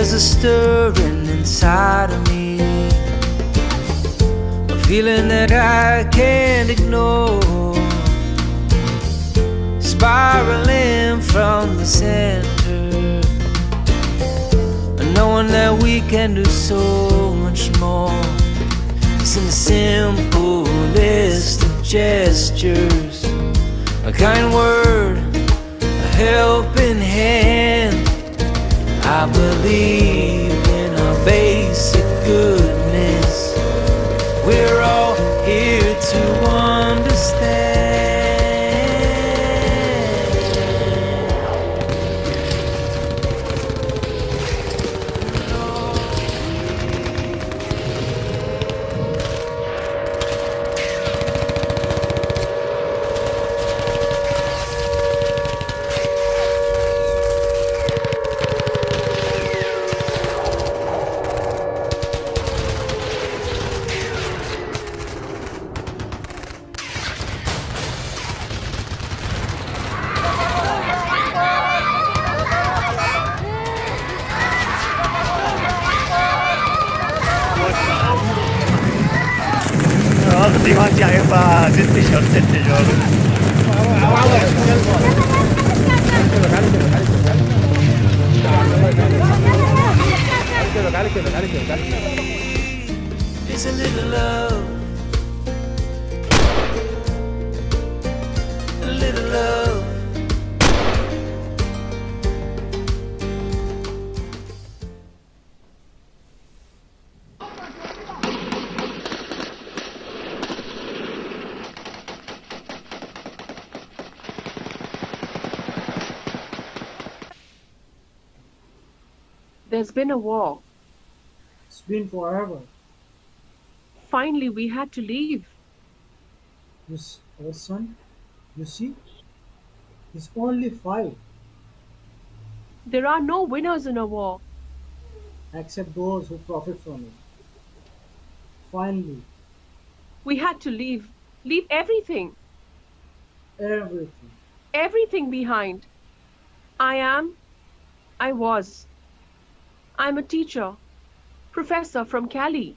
There's a stirring inside of me, a feeling that I can't ignore, spiraling from the center, knowing that we can do so much more. It's in the simplest of gestures, a kind word, a helping hand. I believe in our basic goodness. We're all here to understand.地方加油吧，这最小的这个。It's a little love, a little love. There's been a war. It's been forever. Finally, we had to leave. Our son, you see, he's only 5, There are no winners in a war. except those who profit from it. Finally, We had to leave. Leave everything. everything. Everything behind. I was. I'm a teacher. Professor from Cali.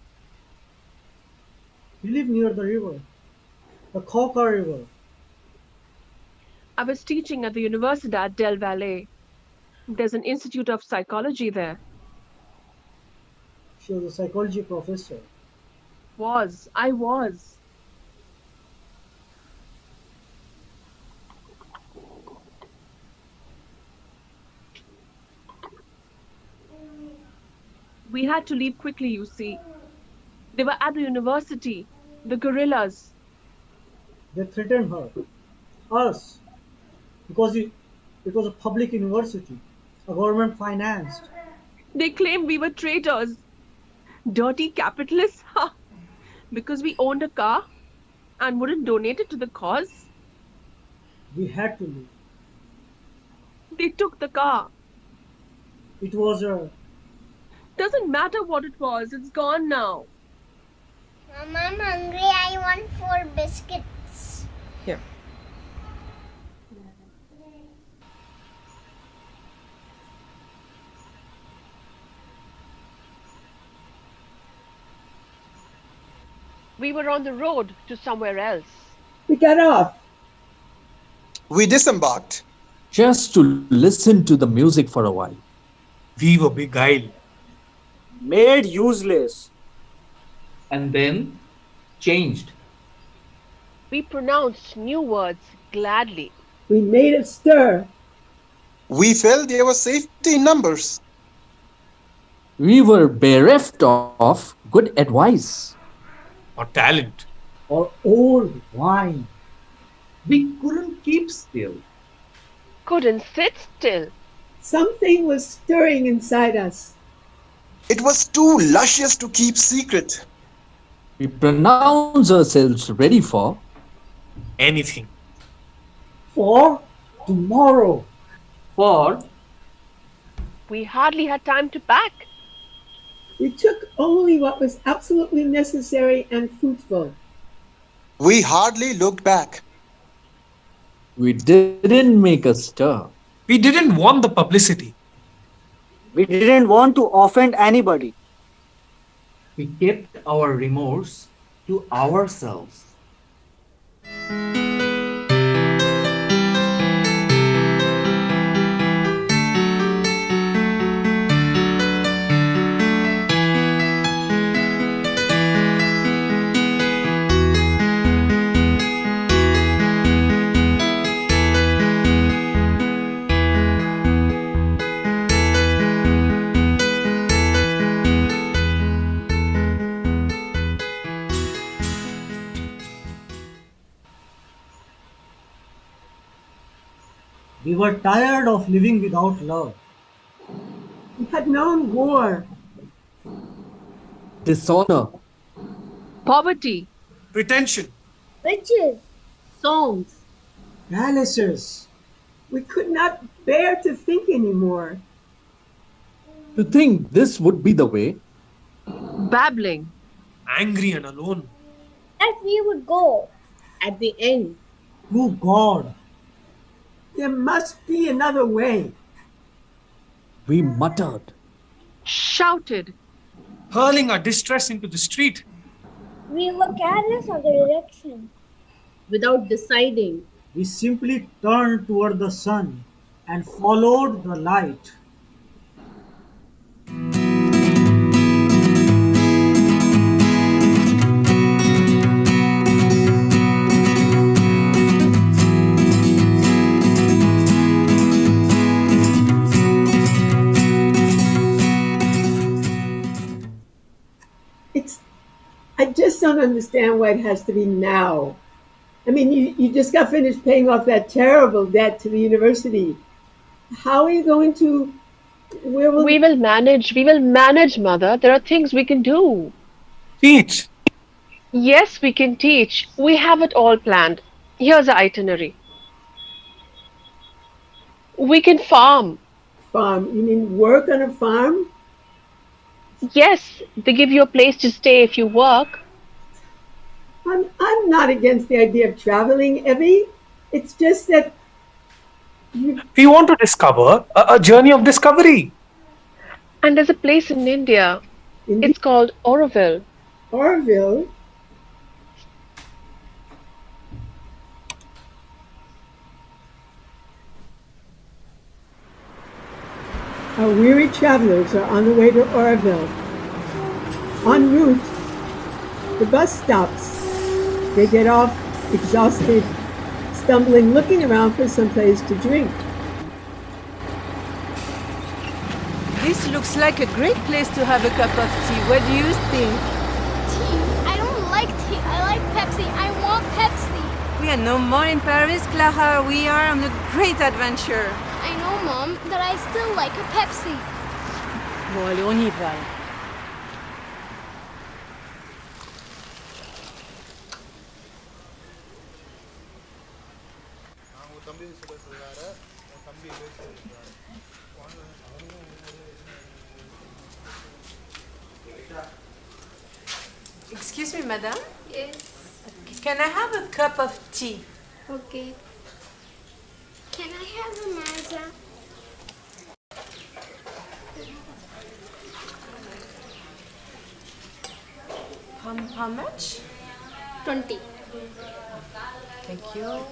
We live near the river, the Cauca River. I was teaching at the Universidad del Valle. There's an institute of psychology there. She was a psychology professor. I was. We had to leave quickly, you see. They were at the university, the guerrillas. They threatened her, us, because it was a public university, a government financed. They claimed we were traitors. Dirty capitalists, ha! Because we owned a car and wouldn't donate it to the cause. We had to leave. They took the car. It was a Doesn't matter what it was, it's gone now. Mom, I'm hungry. I want 4 biscuits. Here. We were on the road to somewhere else. We got off. We disembarked. Just to listen to the music for a while. We were beguiled. Made useless. And then changed. We pronounced new words gladly. We made a stir. We felt there was safety in numbers. We were bereft of good advice. Or talent. or old wine. We couldn't keep still. Couldn't sit still. Something was stirring inside us. It was too luscious to keep secret. We pronounce ourselves ready for Anything. For tomorrow. For We hardly had time to pack. We took only what was absolutely necessary and fruitful. We hardly looked back. we didn't make a stir. We didn't want the publicity. We didn't want to offend anybody. We kept our remorse to ourselves. We were tired of living without love. We had known war, Dishonor. Poverty. Pretension. Riches. Songs. Palaces. we could not bear to think anymore. To think this would be the way, Babbling. Angry and alone. That we would go. At the end. To God. There must be another way. we muttered. Shouted. Hurling our distress into the street. We were careless of the direction. Without deciding. We simply turned toward the sun and followed the light. I just don't understand why it has to be now. I mean, you just got finished paying off that terrible debt to the university. How are you going to, where will, We will manage, mother. There are things we can do. Teach. Yes, we can teach. We have it all planned. Here's the itinerary. We can farm. farm? You mean work on a farm? Yes, they give you a place to stay if you work. I'm not against the idea of traveling, Evie. It's just that We want to discover a journey of discovery. And there's a place in India. in It's called Oroville. Orville, our weary travelers are on the way to Orville. En route, the bus stops. They get off, exhausted, stumbling, looking around for some place to drink. This looks like a great place to have a cup of tea. What do you think? Tea. I don't like tea. I like Pepsi. I want Pepsi. We are no more in Paris, Clara. We are on a great adventure. I know, Mom, but I still like a Pepsi. Bon, allez, on y va. Excuse me, madam. Yes. Can I have a cup of tea? Okay. Can I have a Mazda? How much? 20. Thank you.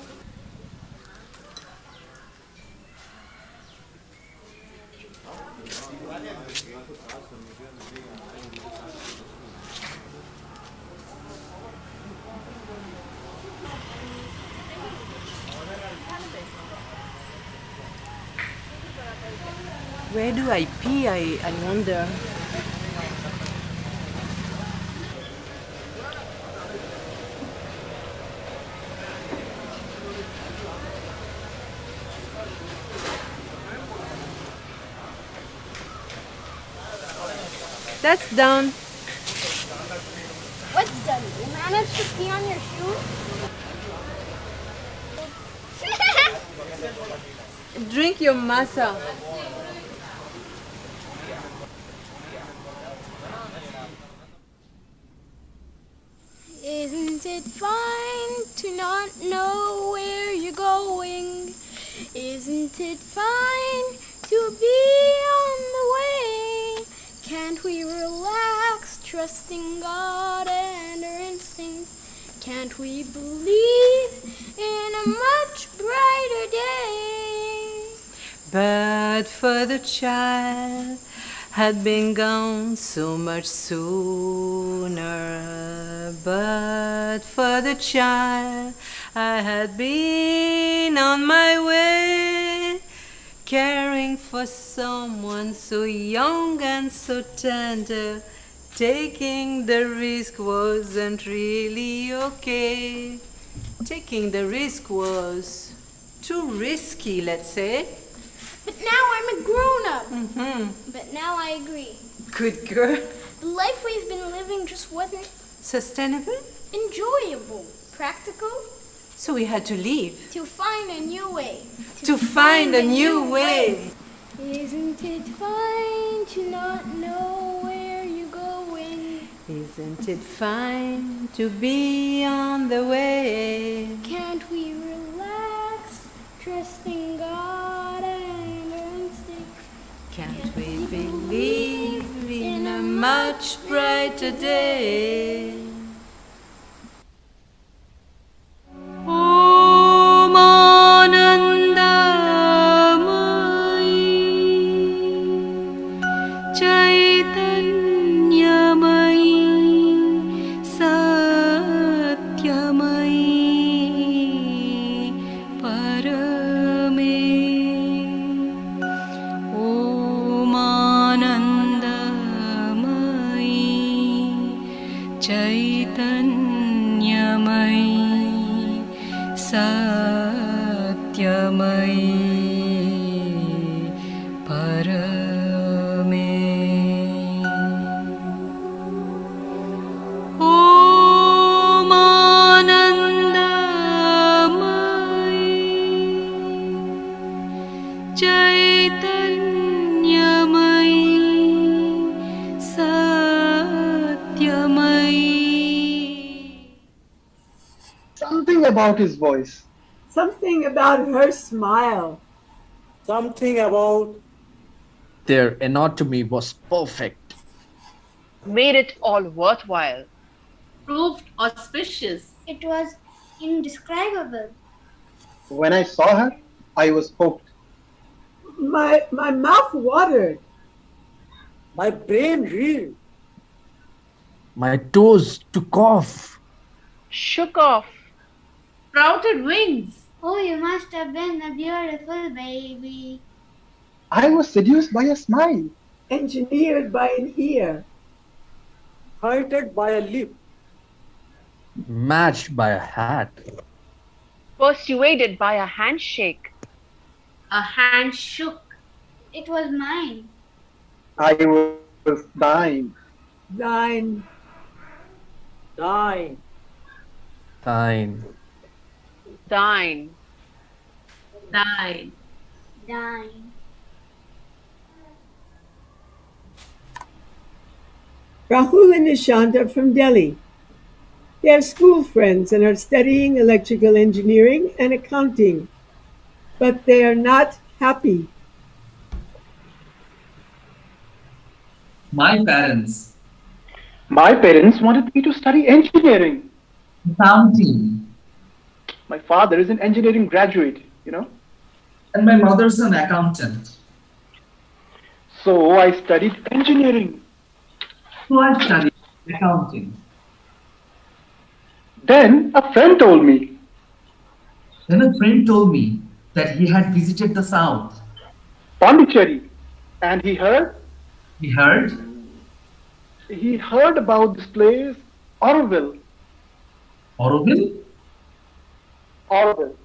Where do I pee? I wonder. That's done. What's done? You managed to pee on your shoe? Drink your masa. Isn't it fine to not know where you're going? Isn't it fine to be on the way? Can't we relax, trusting God and our instincts? Can't we believe in a much brighter day? But for the child had been gone so much sooner. But for the child I had been on my way, caring for someone so young and so tender. Taking the risk wasn't really okay. Taking the risk was too risky, let's say. But now I'm a grown-up. Mm-hmm. But now I agree. Good girl. The life we've been living just wasn't Sustainable? enjoyable, practical, So we had to leave. to find a new way. To find a new way. Isn't it fine to not know where you're going? Isn't it fine to be on the way? Can't we relax, trusting God and our instinct? Can't we believe in a much brighter day? Om Anandamayi Chaitanyamayi Satyamayi Parame Om Anandamayi Chaitanyamayi Satyamayi Parame Om Anandamayi Chaitanyamayi Satyamayi. Something about his voice. Something about her smile. Something about Their anatomy was perfect. Made it all worthwhile. Proved auspicious. It was indescribable. When I saw her, I was hooked. My mouth watered. my brain reeled. My toes took off. Shook off. Sprouted wings. Oh, you must have been a beautiful baby. I was seduced by a smile. Engineered by an ear. Heighted by a lip. Matched by a hat. Persuaded by a handshake. A hand shook. It was mine. I was dying. Thine. Dying. Thine. Thine. Thine. Dying. Rahul and Nishant are from Delhi. They are school friends and are studying electrical engineering and accounting, but they are not happy. My parents, My parents wanted me to study engineering. accounting, My father is an engineering graduate, and my mother's an accountant. So I studied engineering. So I studied accounting. Then a friend told me, Then a friend told me that he had visited the south. Pondicherry, and he heard He heard about this place, Auroville. Auroville, Auroville.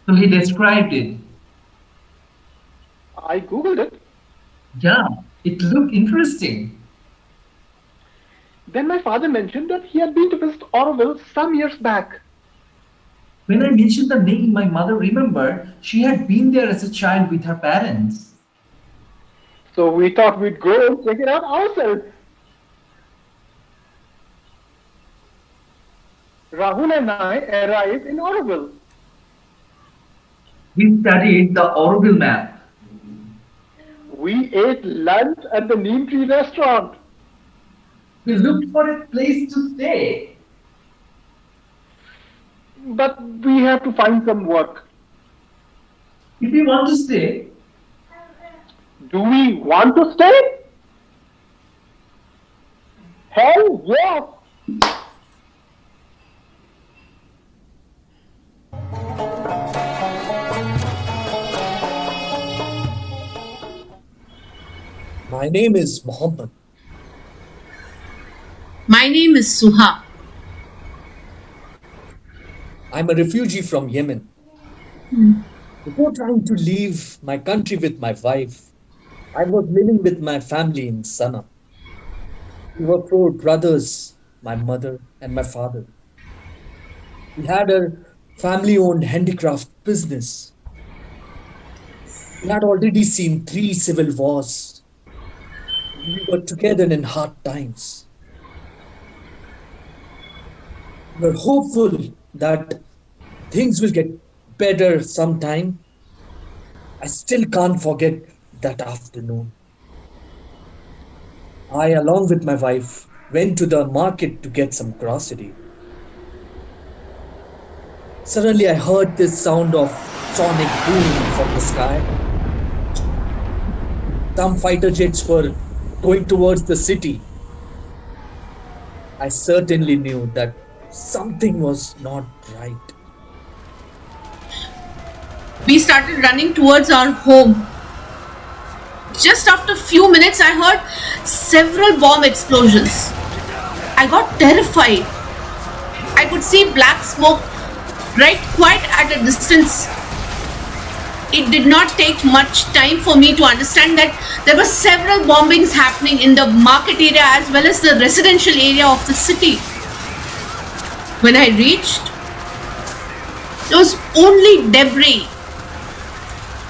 so he described it. I googled it. Yeah, it looked interesting. Then my father mentioned that he had been to visit Auroville some years back. When I mentioned the name, my mother remembered she had been there as a child with her parents. So we thought we'd go and check it out ourselves. Rahul and I arrived in Auroville. We studied the Auroville map. We ate lunch at the Neem Tree restaurant. We looked for a place to stay. But we have to find some work. If we want to stay, Do we want to stay? Hell yes! My name is Mohammed. My name is Suha. I'm a refugee from Yemen. Before trying to leave my country with my wife, I was living with my family in Sana. We were four brothers, my mother and my father. We had a family-owned handicraft business. We had already seen 3 civil wars. We were together in hard times. We were hopeful that things will get better sometime. I still can't forget that afternoon. I, along with my wife, went to the market to get some grocery. Suddenly, I heard this sound of sonic boom from the sky. Some fighter jets were going towards the city. I certainly knew that something was not right. We started running towards our home. Just after a few minutes, I heard several bomb explosions. I got terrified. I could see black smoke right quite at a distance. It did not take much time for me to understand that there were several bombings happening in the market area as well as the residential area of the city. When I reached, there was only debris.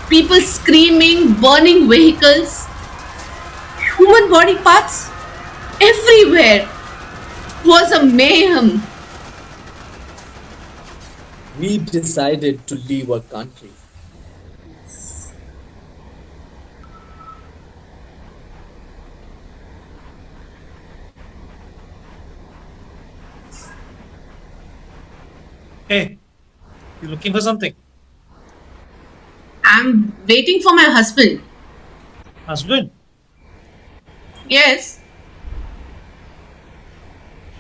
People screaming, burning vehicles, human body parts everywhere. It was a mayhem. We decided to leave our country. Hey, you looking for something? I'm waiting for my husband. Husband? Yes.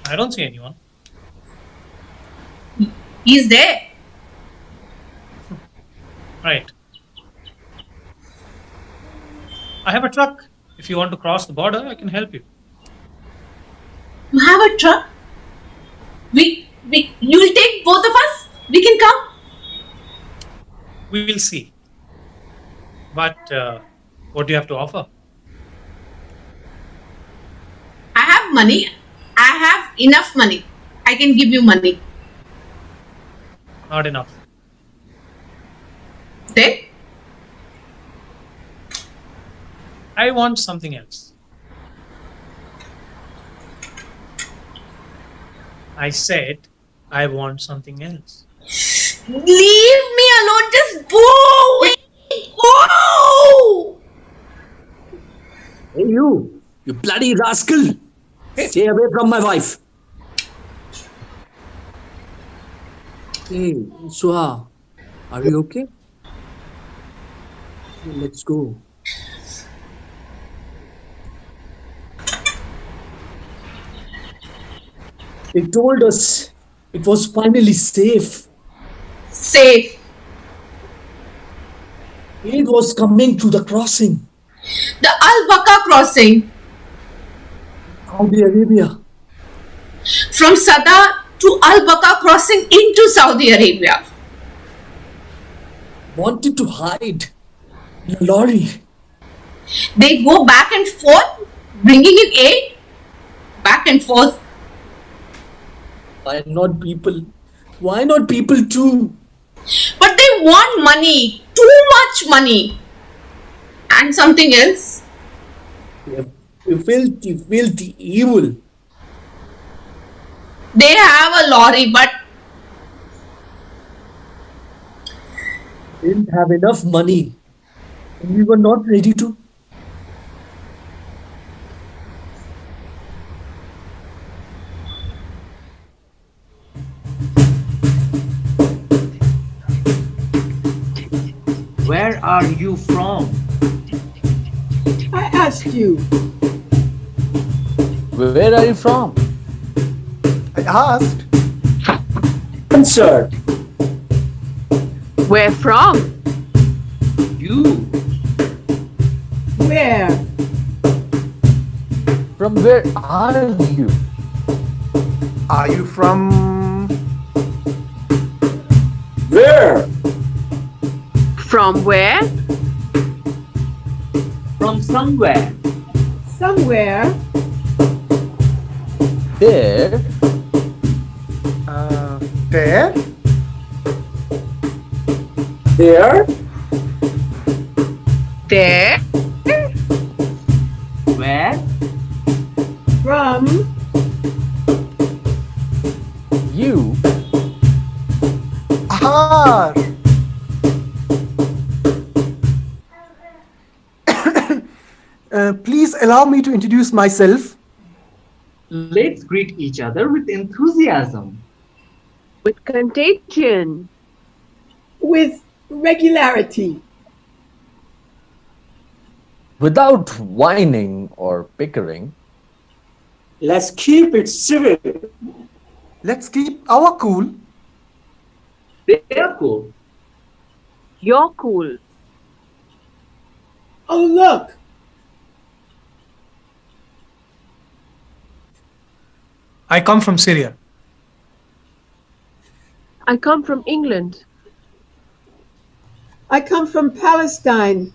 I don't see anyone. He's there. Right. I have a truck. If you want to cross the border, I can help you. You have a truck? You will take both of us? We can come? We will see. But what do you have to offer? I have money. I have enough money. I can give you money. Not enough. Then? I want something else. I said I want something else. Leave me alone. Just go away. Go! Hey, you bloody rascal! Stay away from my wife. Hey, Suha, are you okay? Let's go. They told us it was finally safe. Safe. Aid was coming to the crossing. The Al-Baqa crossing. Saudi Arabia. From Sada to Al-Baqa crossing into Saudi Arabia. Wanted to hide in a lorry. They go back and forth, bringing in aid. Back and forth. Why not people? Why not people too? But they want money. Too much money. And something else. You filthy evil. They have a lorry, but Didn't have enough money. And we were not ready to Where are you from? I asked you. Where are you from? I asked. Answer. Where from? You. Where? From where are you? Are you from? Where? From where? From somewhere. Somewhere. There. There? There? There? Where? From. You. Ah. Please allow me to introduce myself. Let's greet each other with enthusiasm. With contagion. With regularity. Without whining or bickering. Let's keep it civil. Let's keep our cool. They're cool. You're cool. Oh, look. I come from Syria. I come from England. I come from Palestine.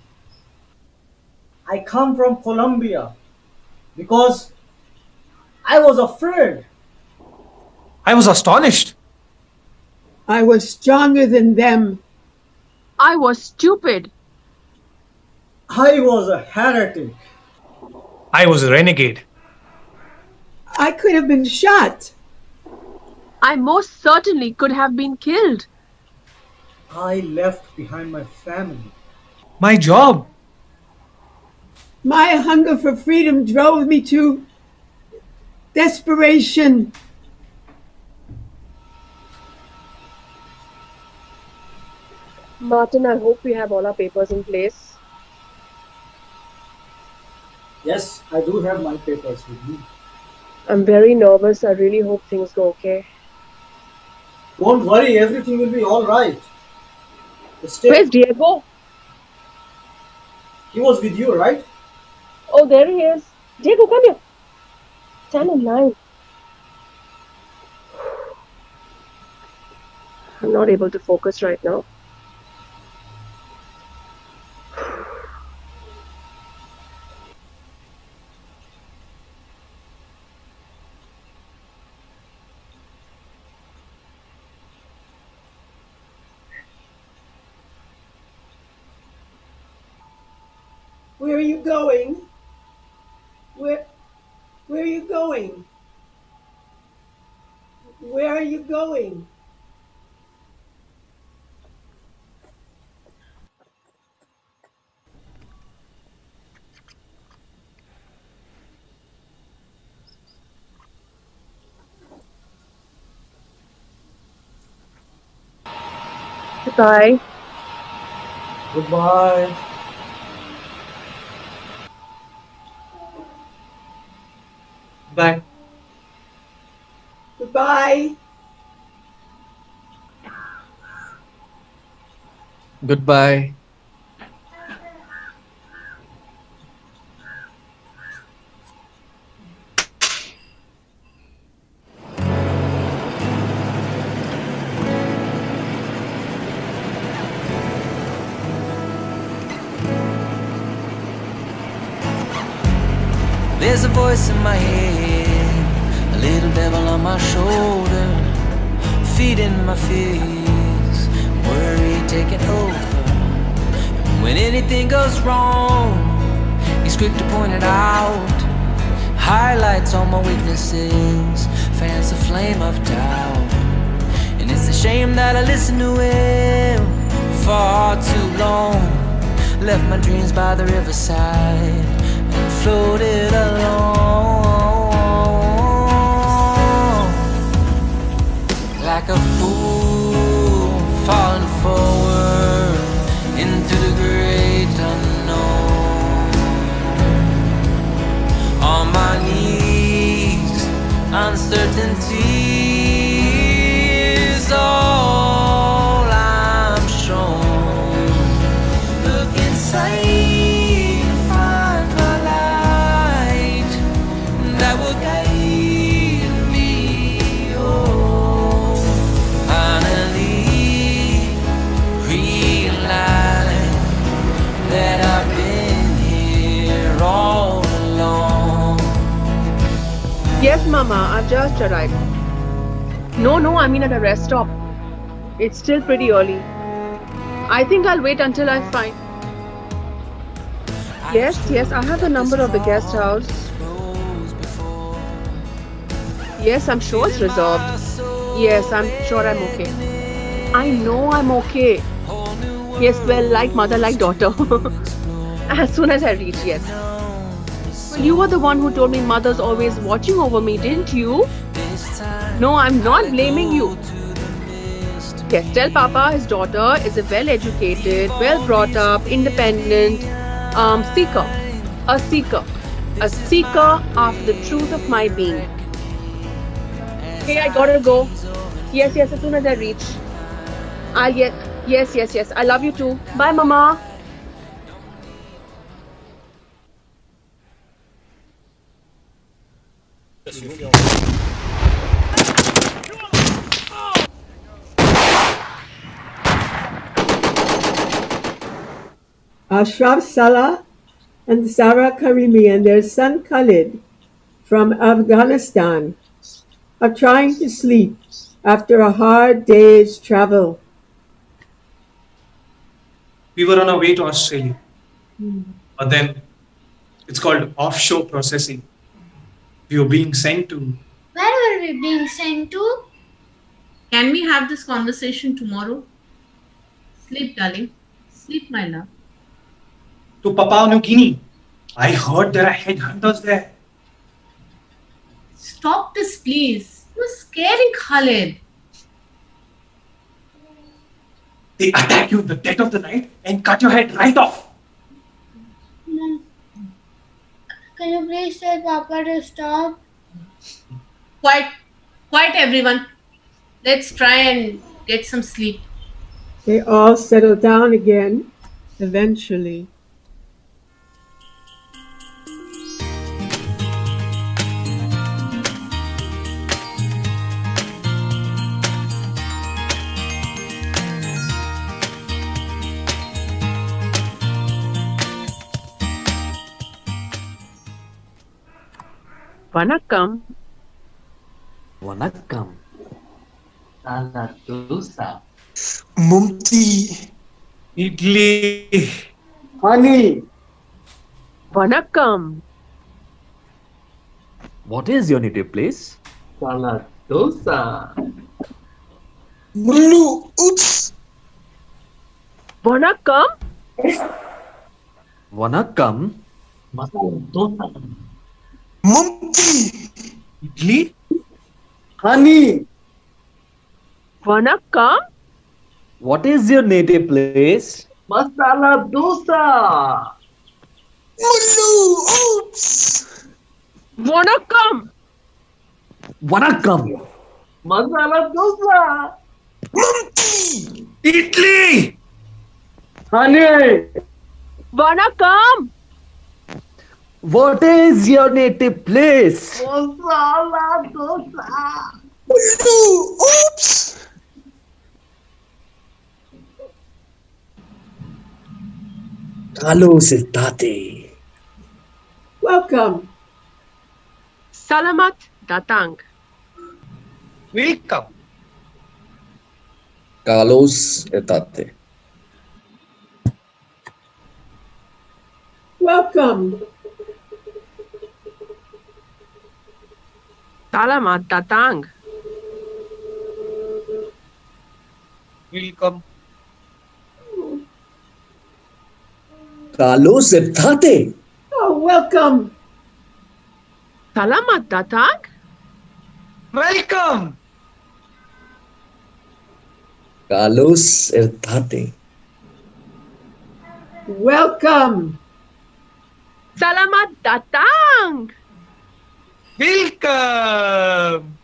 I come from Colombia because I was afraid. I was astonished. I was stronger than them. I was stupid. I was a heretic. I was a renegade. I could have been shot. I most certainly could have been killed. I left behind my family. My job. My hunger for freedom drove me to desperation. Martin, I hope we have all our papers in place. Yes, I do have my papers with me. I'm very nervous. I really hope things go okay. Don't worry, everything will be all right. Where's Diego? He was with you, right? Oh, there he is. Diego, come here. Stand in line. I'm not able to focus right now. Where are you going? Where are you going? Where are you going? Goodbye. Goodbye. Bye. Goodbye. Goodbye. There's a voice in my head, a little devil on my shoulder, feeding my fears, worry taking over. And when anything goes wrong, he's quick to point it out, highlights all my weaknesses, fans the flame of doubt. And it's a shame that I listened to him for far too long, left my dreams by the riverside and floated along like a fool falling forward into the Mama. I've just arrived. No, I mean at a rest stop. It's still pretty early. I think I'll wait until I find. Yes, I have the number of the guest house. Yes, I'm sure it's reserved. Yes, I'm sure I'm okay. I know I'm okay. Yes, well, like mother, like daughter. As soon as I reach, yes. Well, you were the one who told me mother's always watching over me, didn't you? No, I'm not blaming you. Yes, tell Papa his daughter is a well-educated, well-brought-up, independent seeker. A seeker. A seeker after the truth of my being. Hey, I gotta go. Yes, as soon as I reach. Yes. I love you too. Bye, Mama. Ashraf Salah and Sarah Karimi and their son Khalid from Afghanistan are trying to sleep after a hard day's travel. We were on our way to Australia. But then it's called offshore processing. We were being sent to. Where were we being sent to? Can we have this conversation tomorrow? Sleep, darling. Sleep, my love. To Papua New Guinea. I heard there are headhunters there. Stop this, please. You're scaring Khalid. They attack you in the dead of the night and cut your head right off. Mom, can you please tell Papa to stop? Quiet, everyone. Let's try and get some sleep. They all settle down again, eventually. Vanakkam. Vanakkam. Sala dosa. Mumti. Idli. Honey. Vanakkam. What is your native place? Sala dosa. Mullu. Oops. Vanakkam. Vanakkam. Masala dosa. Mumti. Idli? Honey. Vanakkam. What is your native place? Masala dosa. Mullu. Oops. Vanakkam. Vanakkam. Masala dosa. Mumti. Idli! Honey. Vanakkam. What is your native place? Masala dosa. Mullu. Oops. Kalo Siltate. Welcome. Salamat datang. Welcome. Kalos Etate. Welcome. Salamat datang. Welcome. Kalos Etate. Oh, welcome. Salamat datang. Welcome. Kalos Etate. Welcome. Salamat datang. Welcome.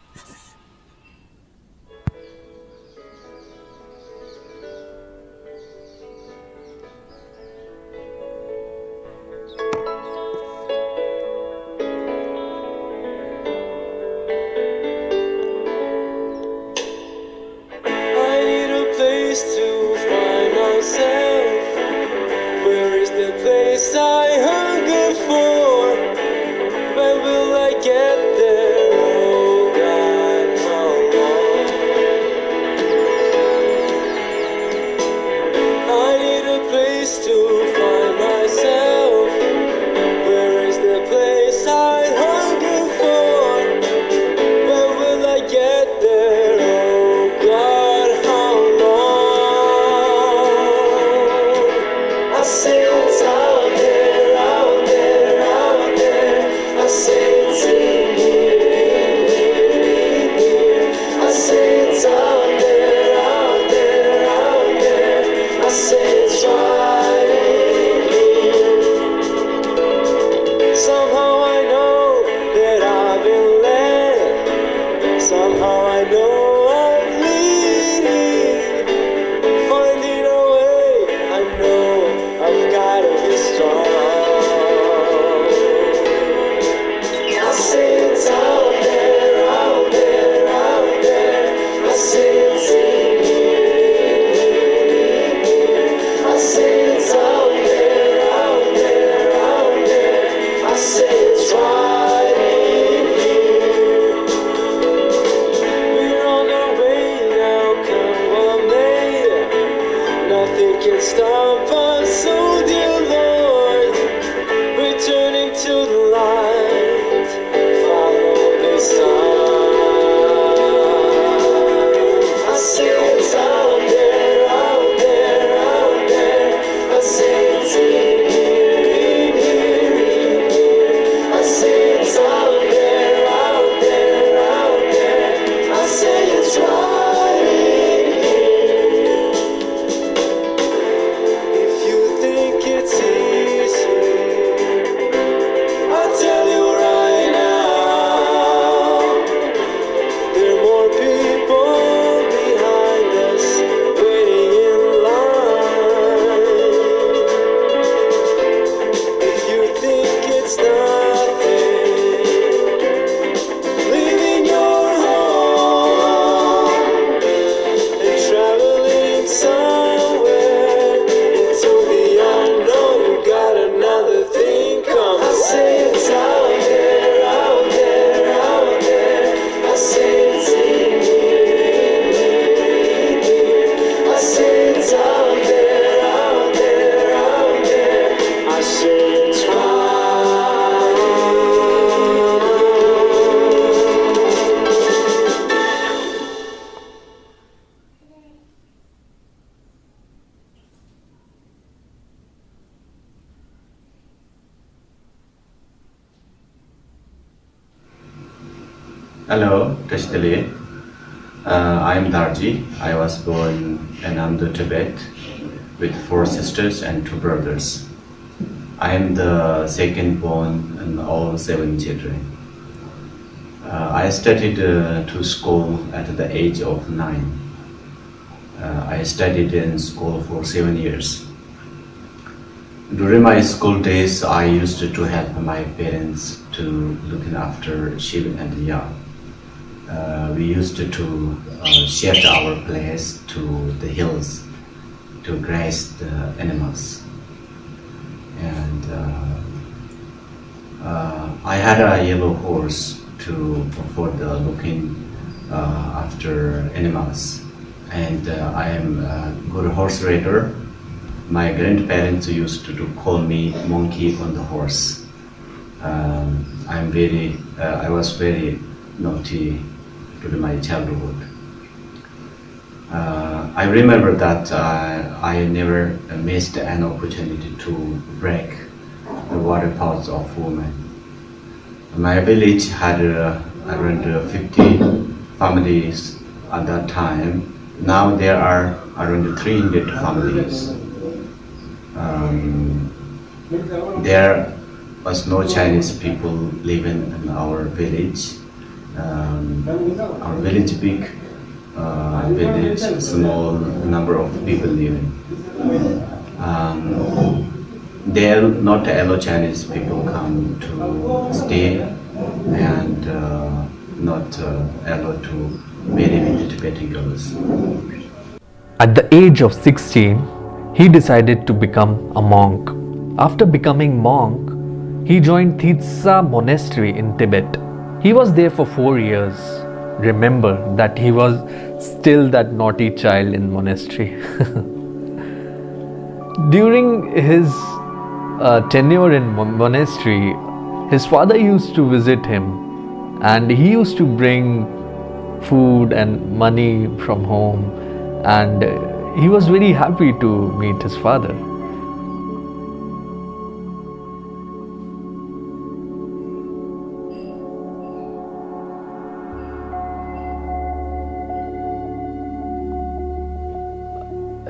I need a place to find myself. Where is the place I hunger for? When will I get there? nothing can stop us, oh dear Lord, returning to the light, follow the sun. I say it's out there, out there, out there. I say it's in here, in here, in here. I say it's out there, out there, out there. I say it's right in here. If you think it's easy, I'll tell you right now, there are more people behind us waiting in line. If you think it's nothing, leaving your home and traveling somewhere into the unknown, you got another thing coming. I say it's out there, out there, out there. I say it's in here, in here. I say it's out there, out there, out there. I say it's right. Hello, Tashdali. I am Darji. I was born in Amdo, Tibet, with 4 sisters and 2 brothers. I am the second born in all 7 children. I started to school at the age of 9. I studied in school for 7 years. During my school days, I used to help my parents to looking after sheep and yak. We used to shift our place to the hills to graze the animals. And I had a yellow horse for the looking after animals. And I am a good horse rider. My grandparents used to call me monkey on the horse. I was very naughty during my childhood. I remember that I never missed an opportunity to break the water pots of women. My village had around 50 families at that time. Now there are around 300 families. There was no Chinese people living in our village. Our village big, village small number of people living. There not allow Chinese people come to stay and not allowed to marry with Tibetan girls. At the age of 16, he decided to become a monk. After becoming monk, he joined Thitsa Monastery in Tibet. He was there for 4 years. Remember that he was still that naughty child in monastery. During his tenure in monastery, his father used to visit him and he used to bring food and money from home, and he was very happy to meet his father.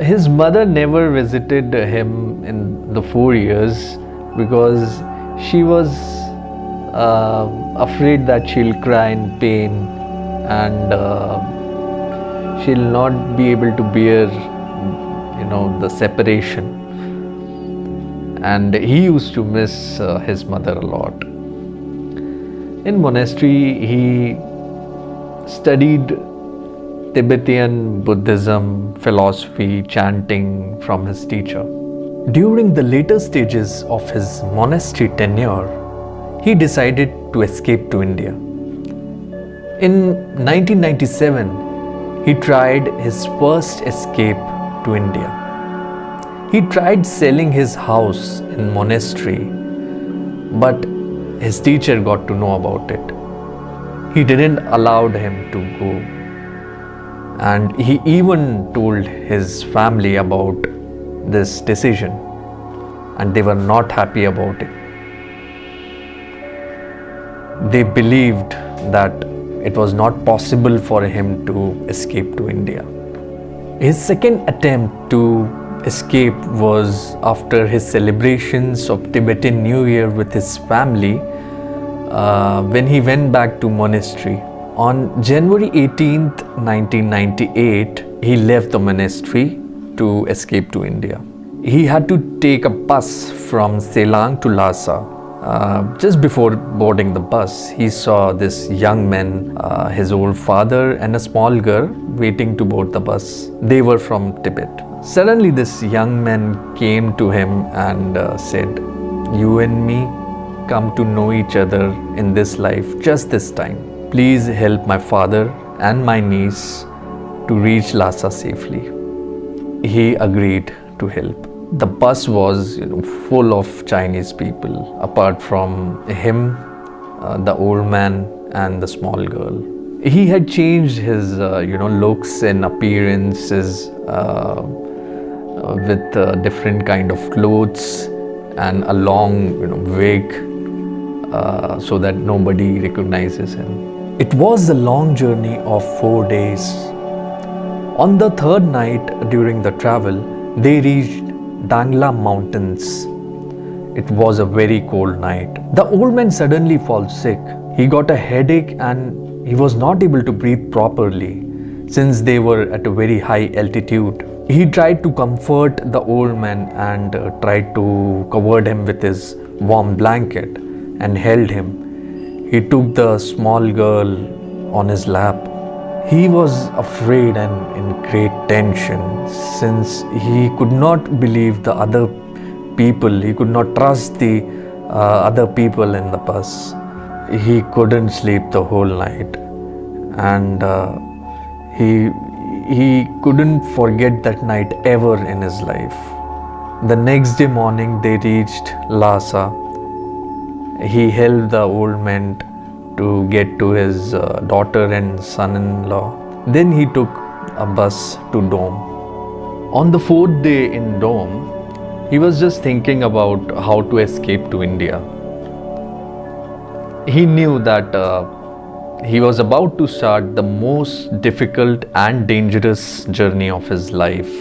His mother never visited him in the 4 years because she was afraid that she'll cry in pain and she'll not be able to bear, the separation. And he used to miss his mother a lot. In monastery, he studied Tibetan Buddhism, philosophy, chanting from his teacher. During the later stages of his monastery tenure, he decided to escape to India. In 1997, he tried his first escape to India. He tried selling his house in monastery, but his teacher got to know about it. He didn't allow him to go, and he even told his family about this decision, and they were not happy about it. They believed that it was not possible for him to escape to India. His second attempt to escape was after his celebrations of Tibetan New Year with his family, when he went back to monastery. On January 18th, 1998, he left the monastery to escape to India. He had to take a bus from Selang to Lhasa. Just before boarding the bus, he saw this young man, his old father and a small girl waiting to board the bus. They were from Tibet. Suddenly this young man came to him and said, "You and me come to know each other in this life just this time. Please help my father and my niece to reach Lhasa safely." He agreed to help. The bus was full of Chinese people, apart from him, the old man and the small girl. He had changed his looks and appearances with different kind of clothes and a long wig, so that nobody recognizes him. It was a long journey of 4 days. On the third night during the travel, they reached Dangla Mountains. It was a very cold night. The old man suddenly falls sick. He got a headache and he was not able to breathe properly since they were at a very high altitude. He tried to comfort the old man and tried to cover him with his warm blanket and held him. He took the small girl on his lap. He was afraid and in great tension since he could not believe the other people. He could not trust the other people in the bus. He couldn't sleep the whole night, and he couldn't forget that night ever in his life. The next day morning they reached Lhasa. He helped the old man to get to his daughter and son-in-law. Then he took a bus to Dome. On the fourth day in Dome, he was just thinking about how to escape to India. He knew that he was about to start the most difficult and dangerous journey of his life.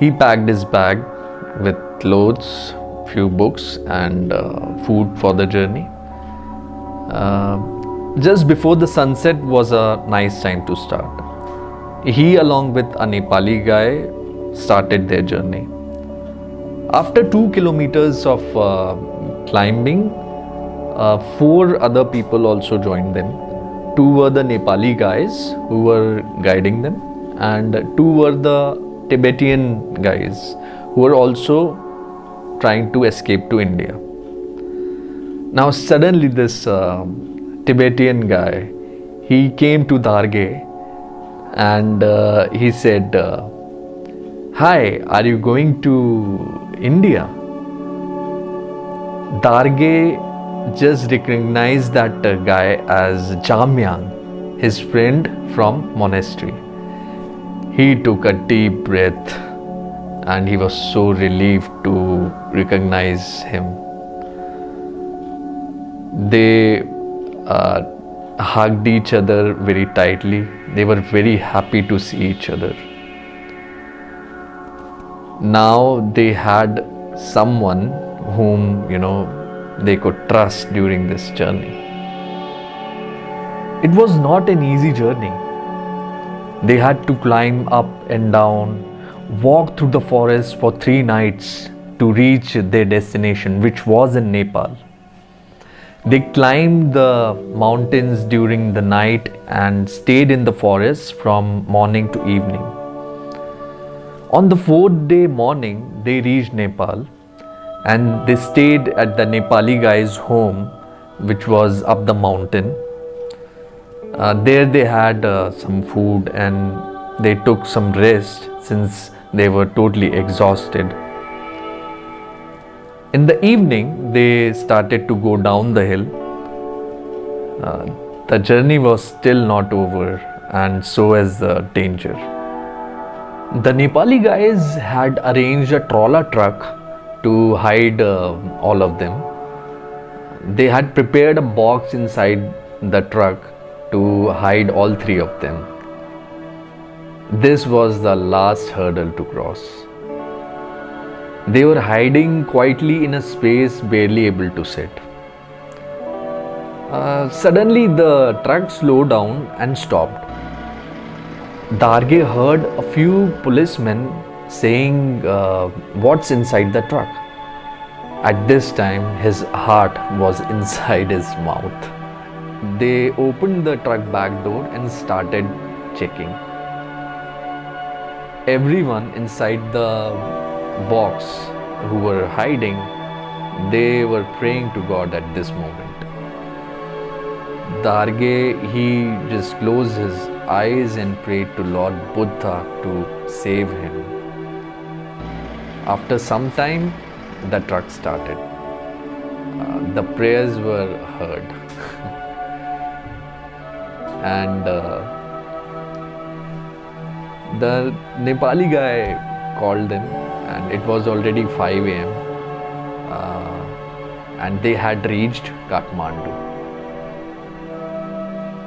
He packed his bag with clothes, few books and food for the journey. Just before the sunset was a nice time to start. He along with a Nepali guy started their journey. After 2 kilometers of climbing, 4 other people also joined them. 2 were the Nepali guys who were guiding them, and 2 were the Tibetan guys who were also trying to escape to India. Now suddenly this Tibetan guy, he came to Darge and he said, "Hi, are you going to India?" Darge just recognized that guy as Jamyang, his friend from monastery. He took a deep breath and he was so relieved to recognize him. They hugged each other very tightly. They were very happy to see each other. Now they had someone whom they could trust during this journey. It was not an easy journey. They had to climb up and down, walk through the forest for 3 nights to reach their destination, which was in Nepal. They climbed the mountains during the night and stayed in the forest from morning to evening. On the 4th day morning, they reached Nepal and they stayed at the Nepali guy's home, which was up the mountain. There they had some food and they took some rest since They were totally exhausted. In the evening, they started to go down the hill. The journey was still not over, and so is the danger. The Nepali guys had arranged a trawler truck to hide all of them. They had prepared a box inside the truck to hide all three of them. This was the last hurdle to cross. They were hiding quietly in a space barely able to sit. Suddenly the truck slowed down and stopped. Darge heard a few policemen saying what's inside the truck. At this time, his heart was inside his mouth. They opened the truck back door and started checking. Everyone inside the box who were hiding, they were praying to God at this moment. Darge, he just closed his eyes and prayed to Lord Buddha to save him. After some time, the truck started. The prayers were heard. And the Nepali guy called them, and it was already 5 a.m. And they had reached Kathmandu.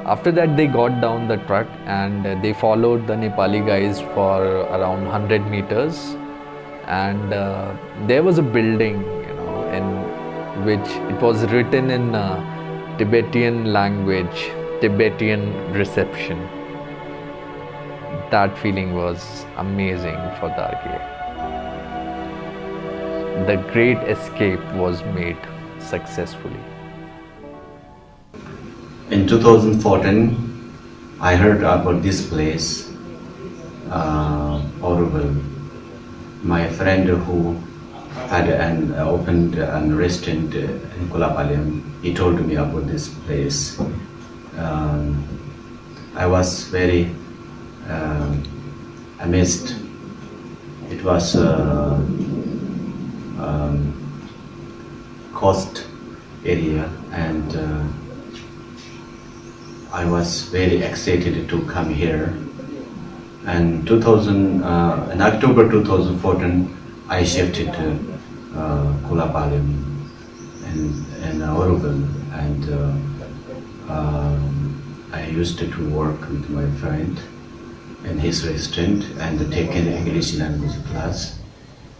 After that, they got down the truck and they followed the Nepali guys for around 100 meters. And there was a building, in which it was written in Tibetan language, Tibetan reception. That feeling was amazing for Darge. The great escape was made successfully. In 2014, I heard about this place, Auroville. My friend who had opened a restaurant in Kulapalem, he told me about this place. I was very amazed. It was coast area, and I was very excited to come here. And in October 2014, I shifted to Kulapalem and Auroville, and I used to work with my friend in his restaurant and taken English language class.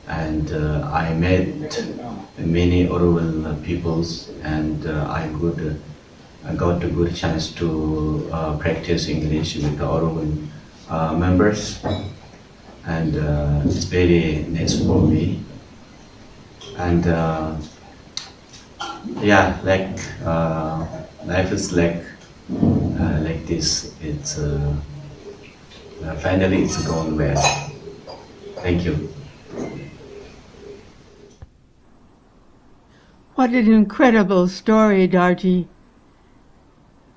And I met many Auroville peoples, and I got a good chance to practice English with the Auroville members, and it's very nice for me. And yeah, like life is like this. It's finally it's gone well. Thank you. What an incredible story, Darji.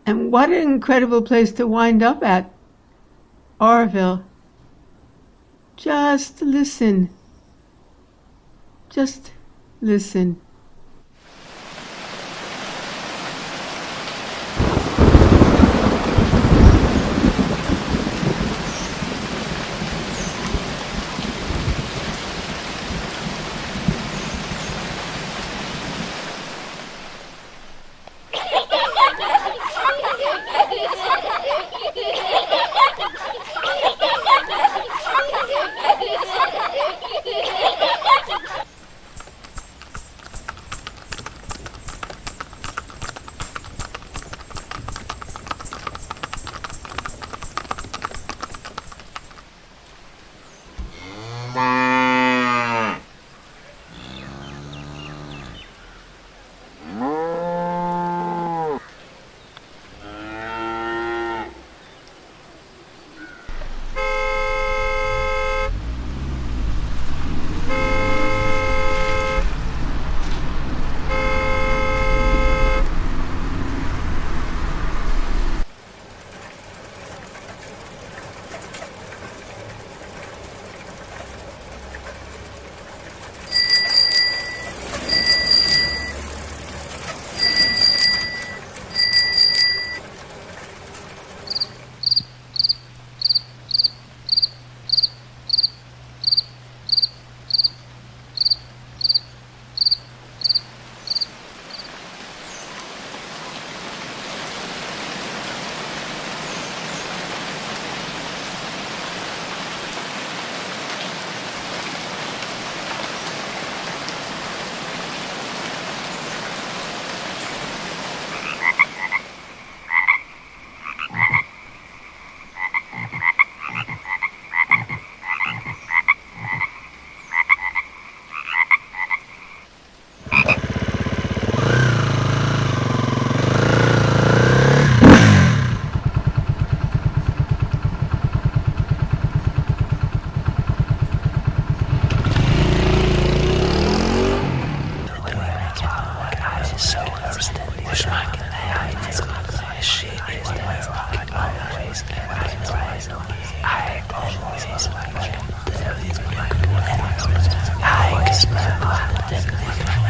And what an incredible place to wind up at, Auroville. Just listen. Just listen.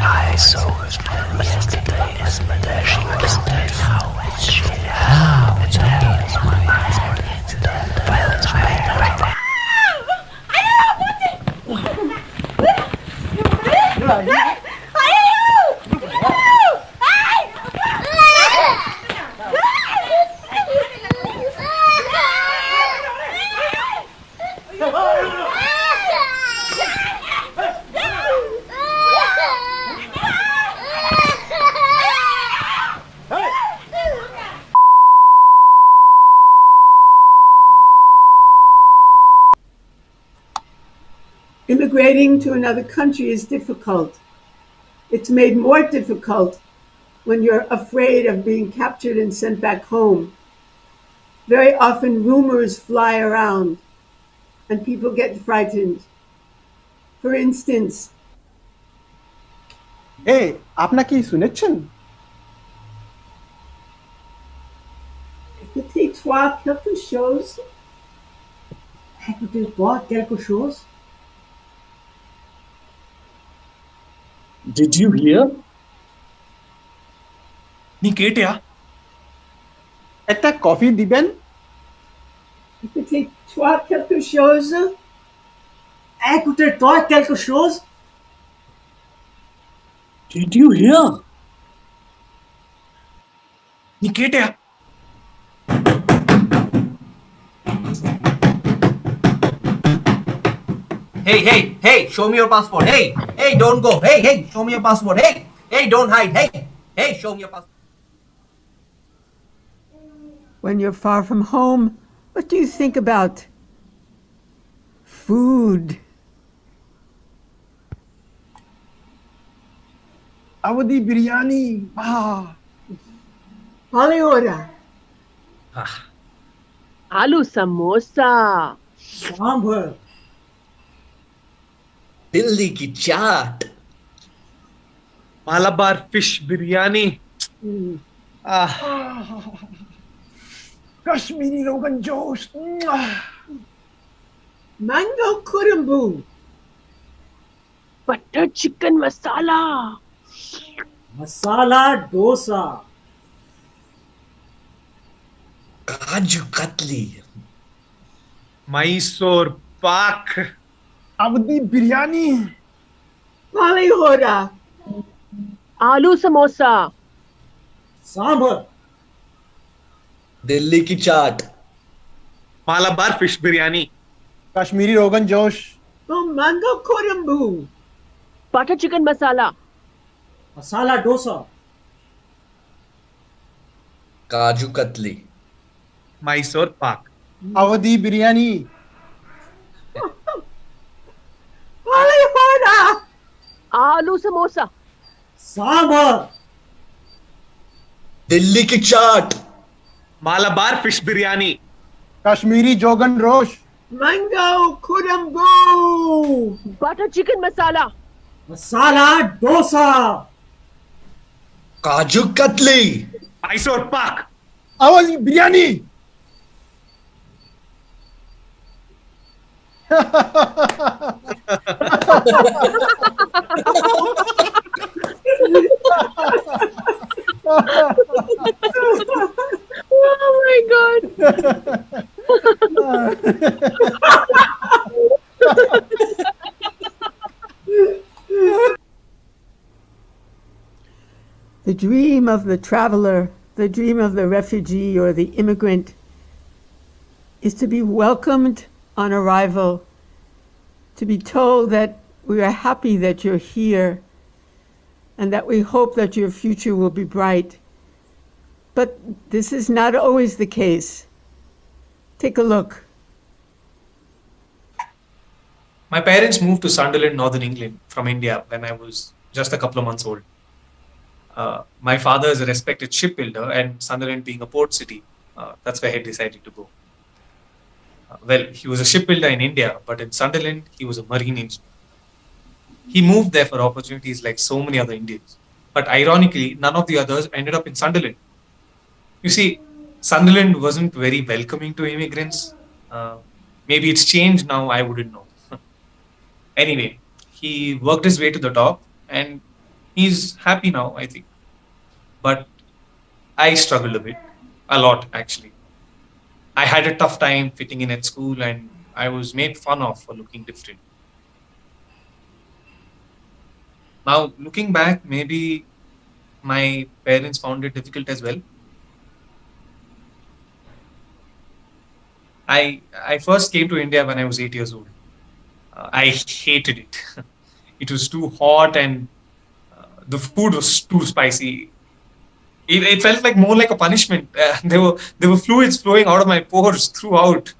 I saw her yesterday, but she was dead. How is she? How it's her? My heart is dead. Well, it's better. Immigrating to another country is difficult. It's made more difficult when you're afraid of being captured and sent back home. Very often rumors fly around and people get frightened. For instance, এই আপনা কি শুনেছেন? Écoutez-toi quelque chose? Écoutez-toi quelque chose? Did you hear? नी केट्या একটা coffee দিবেন? Écoutez-toi quelque chose? Écoutez-toi quelque chose? Did you hear? Knee केट्या Hey, show me your passport. Hey, don't go. Hey, show me your passport. Hey, don't hide. Hey, show me your passport. When you're far from home, what do you think about? Food. Awadhi biryani. Haliora. Aloo samosa. Sambar. Delhi ki chaat. Malabar fish biryani. Kashmiri Rogan Josh. Mango kurumbu. Butter chicken masala. Masala dosa. Kaju katli. Mysore pak. Awadhi biryani. Haliora. Aloo samosa. Sambar. Delhi ki chaat. Malabar fish biryani. Kashmiri Rogan Josh. Mango kurumbu. Butter chicken masala. Masala dosa. Kaju katli. Mysore pak. Awadhi biryani. Haliora. Aloo samosa. Sambar. Delhi ki chaat. Malabar fish biryani. Kashmiri Jogan Rosh. Mango kurumbu. Butter chicken masala. Masala dosa. Kaju katli. Mysore pak. Awadhi biryani. Oh my god. The dream of the traveler, the dream of the refugee or the immigrant is to be welcomed on arrival, to be told that we are happy that you're here and that we hope that your future will be bright. But this is not always the case. Take a look. My parents moved to Sunderland, Northern England from India when I was just a couple of months old. My father is a respected shipbuilder, and Sunderland being a port city, that's where he decided to go. Well, he was a shipbuilder in India, but in Sunderland, he was a marine engineer. He moved there for opportunities like so many other Indians. But ironically, none of the others ended up in Sunderland. You see, Sunderland wasn't very welcoming to immigrants. Maybe it's changed now, I wouldn't know. Anyway, he worked his way to the top and he's happy now, I think. But I struggled a lot actually. I had a tough time fitting in at school and I was made fun of for looking different. Now, looking back, maybe my parents found it difficult as well. I first came to India when I was 8 years old. I hated it. It was too hot and the food was too spicy. It felt like more like a punishment. There were fluids flowing out of my pores throughout.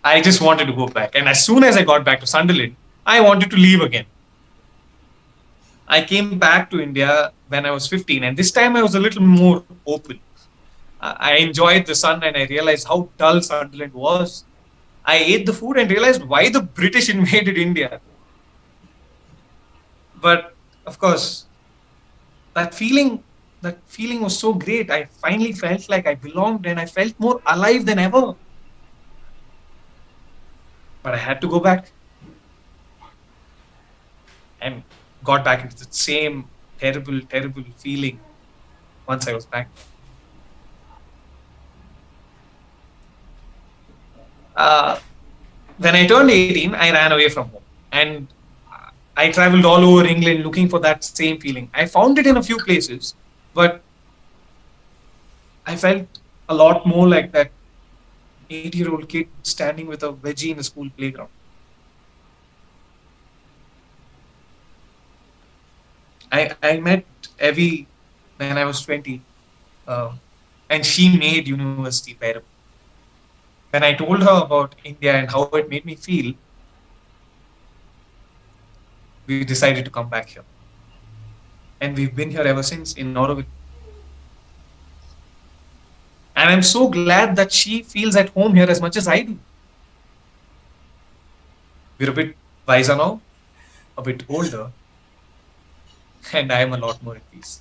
I just wanted to go back. And as soon as I got back to Sunderland, I wanted to leave again. I came back to India when I was 15, and this time I was a little more open. I enjoyed the sun and I realized how dull Sunderland was. I ate the food and realized why the British invaded India. But of course, that feeling was so great. I finally felt like I belonged and I felt more alive than ever. But I had to go back. And got back into the same terrible, terrible feeling once I was back. When I turned 18, I ran away from home. And I traveled all over England looking for that same feeling. I found it in a few places, but I felt a lot more like that 8-year-old kid standing with a wedgie in a school playground. I met Evie when I was 20, and she made university bearable. When I told her about India and how it made me feel, we decided to come back here. And we've been here ever since in Auroville. And I'm so glad that she feels at home here as much as I do. We're a bit wiser now, a bit older, and I am a lot more at peace.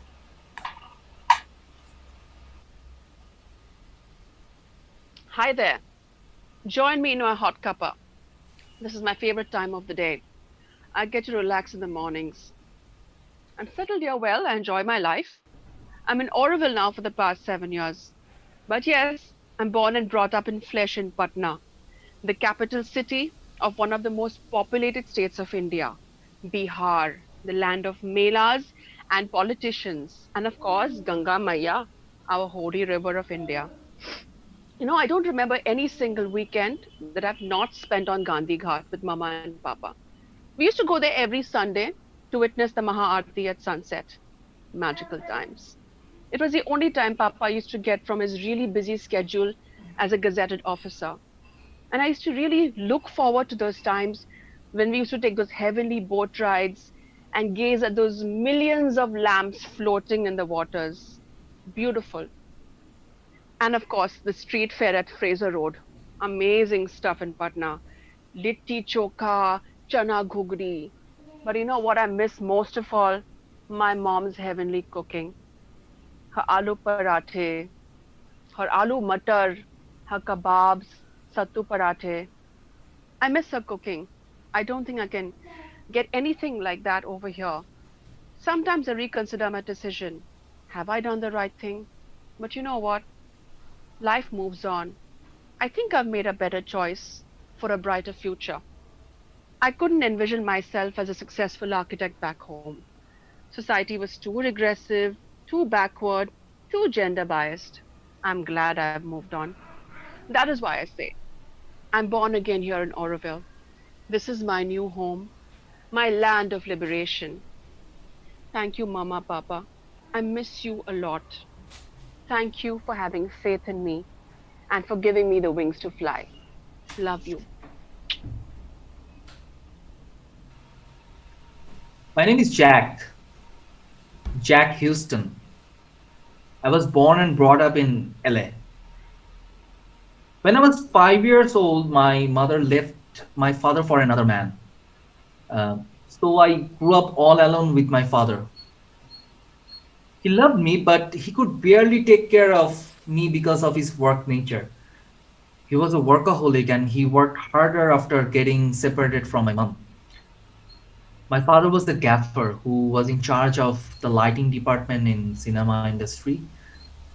Hi there. Join me in my hot cuppa. This is my favorite time of the day. I get to relax in the mornings. I'm settled here well. I enjoy my life. I'm in Auroville now for the past 7 years. But yes, I'm born and brought up in flesh in Patna, the capital city of one of the most populated states of India, Bihar, the land of melas and politicians, and of course, Ganga Maya, our holy river of India. You know, I don't remember any single weekend that I've not spent on Gandhi Ghat with Mama and Papa. We used to go there every Sunday to witness the Maha Aarti at sunset. Magical times. It was the only time Papa used to get from his really busy schedule as a gazetted officer. And I used to really look forward to those times when we used to take those heavenly boat rides and gaze at those millions of lamps floating in the waters. Beautiful. And of course, the street fair at Fraser Road. Amazing stuff in Patna. Litti chokha, chana ghugri. But you know what I miss most of all? My mom's heavenly cooking. Her aloo parathe, her aloo matar, her kebabs, sattu parathe. I miss her cooking. I don't think I can get anything like that over here. Sometimes I reconsider my decision. Have I done the right thing? But you know what? Life moves on. I think I've made a better choice for a brighter future. I couldn't envision myself as a successful architect back home. Society was too regressive, too backward, too gender biased. I'm glad I've moved on. That is why I say I'm born again here in Oroville. This is my new home, my land of liberation. Thank you, Mama, Papa. I miss you a lot. Thank you for having faith in me and for giving me the wings to fly. Love you. My name is Jack Houston. I was born and brought up in LA. When I was 5 years old, my mother left my father for another man. So I grew up all alone with my father. He loved me, but he could barely take care of me because of his work nature. He was a workaholic and he worked harder after getting separated from my mom. My father was the gaffer who was in charge of the lighting department in cinema industry.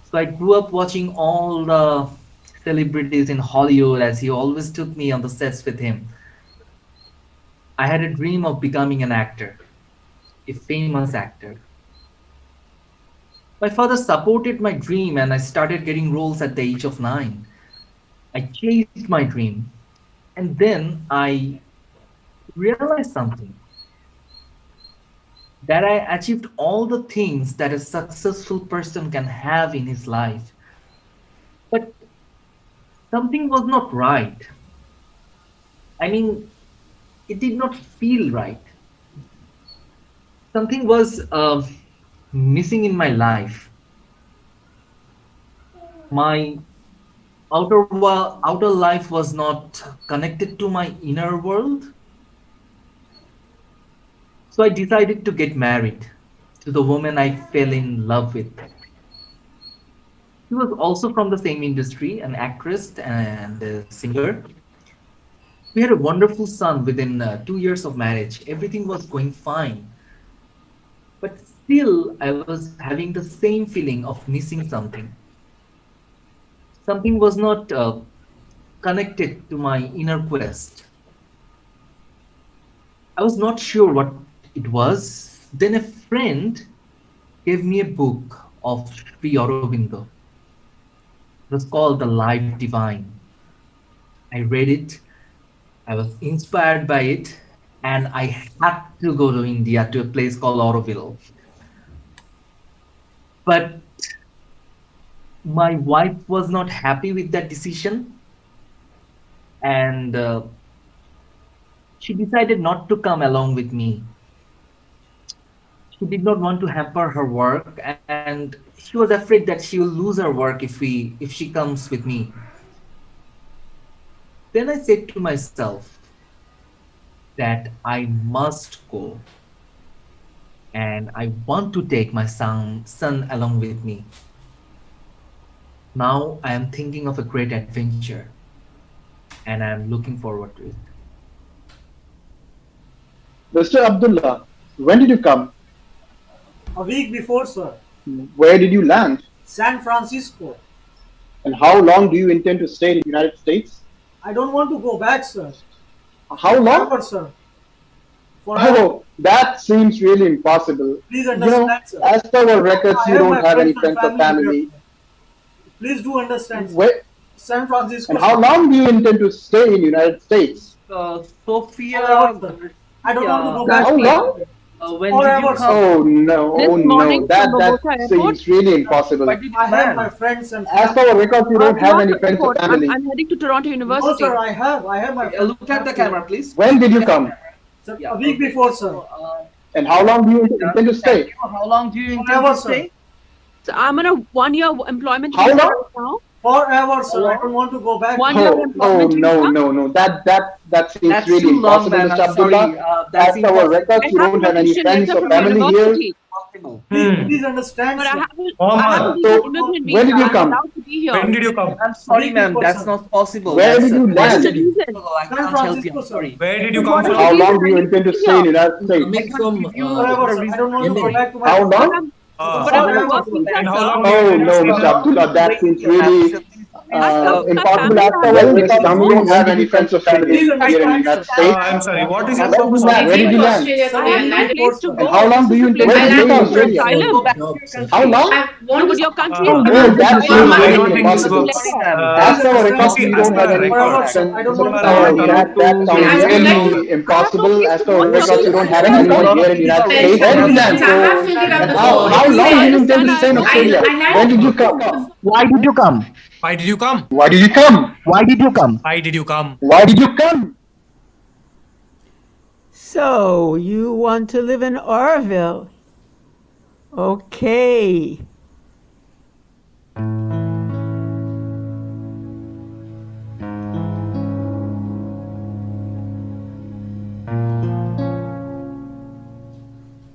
So I grew up watching all the celebrities in Hollywood as he always took me on the sets with him. I had a dream of becoming an actor, a famous actor. My father supported my dream and I started getting roles at the age of 9. I chased my dream and then I realized something. That I achieved all the things that a successful person can have in his life. But something was not right. I mean, it did not feel right. Something was missing in my life. My outer life was not connected to my inner world. So I decided to get married to the woman I fell in love with. She was also from the same industry, an actress and a singer. We had a wonderful son within 2 years of marriage. Everything was going fine. But still, I was having the same feeling of missing something. Something was not connected to my inner quest. I was not sure what it was. Then a friend gave me a book of Sri Aurobindo. It was called The Life Divine. I read it. I was inspired by it, and I had to go to India to a place called Oroville. But my wife was not happy with that decision, and she decided not to come along with me. She did not want to hamper her work, and she was afraid that she will lose her work if she comes with me. Then I said to myself that I must go, and I want to take my son along with me. Now I am thinking of a great adventure, and I am looking forward to it. Mr. Abdullah, when did you come? A week before, sir. Where did you land? San Francisco. And how long do you intend to stay in the United States? I don't want to go back, sir. How long? Forever, sir. Forever. Oh, that seems really impossible. Please understand, sir. As per our records, I you have don't my have any friends friends and or family family. here. Please do understand, sir. Where, San Francisco. and how long do you intend to stay in the United States? Sophia, I don't want to go back. How long? When Forever, did you sir. come? Oh no, This oh no, morning that from Bogota Airport? seems really impossible. Why did you I have land? my friends and As per our records, you don't have any friends or family. I'm heading to Toronto No, University. sir, I have my friends. Look at the camera, please. When did you come? Sir, a week before, sir. And how long do you intend to stay? How long do you intend Forever, to sir. stay? So I'm on a 1-year employment How visa long? right now. Forever, sir. I don't want to go back. 1 year Oh employment no, visa. no. That seems That's really too long, impossible, man. Mr. I'm sorry. Abdullah. That's As per our impossible. records, I you have don't a have any Christian friends letter or from family here. university. Please understand, But I sir. haven't So, been immigrant when did visa. you I'm come? allowed to be here. When did you come? I'm sorry, Week ma'am. before, That's sir. not possible. Where That's did you a land? question. Reason. No, I San can't help you. Francisco, I'm sir. sorry. Where did you But come what from? is How the long reason do you I need intend to to be stay in the here? United States? Coming from Forever, sir. I don't want to go back to my How long? But I'm on a Forever, work sir. visa, And how sir. long do you Oh intend to no, stay Mr. there? Abdullah, that seems really impossible after because we don't have any friends or family here in the United States. I'm sorry, what is your Where purpose? did you land? And how long do you intend to stay in Australia? How long? Would your country Oh, that's I don't think this impossible. works. As per our records, we don't have any friends. That sounds really impossible. As per our records, we don't have anyone here in the United States. Where did you land? How long do you intend to stay in Australia? When did you come? Why did you come? Why did you come? Why did you come? Why did you come? Why did you come? Why did you come? So, you want to live in Oroville? Okay.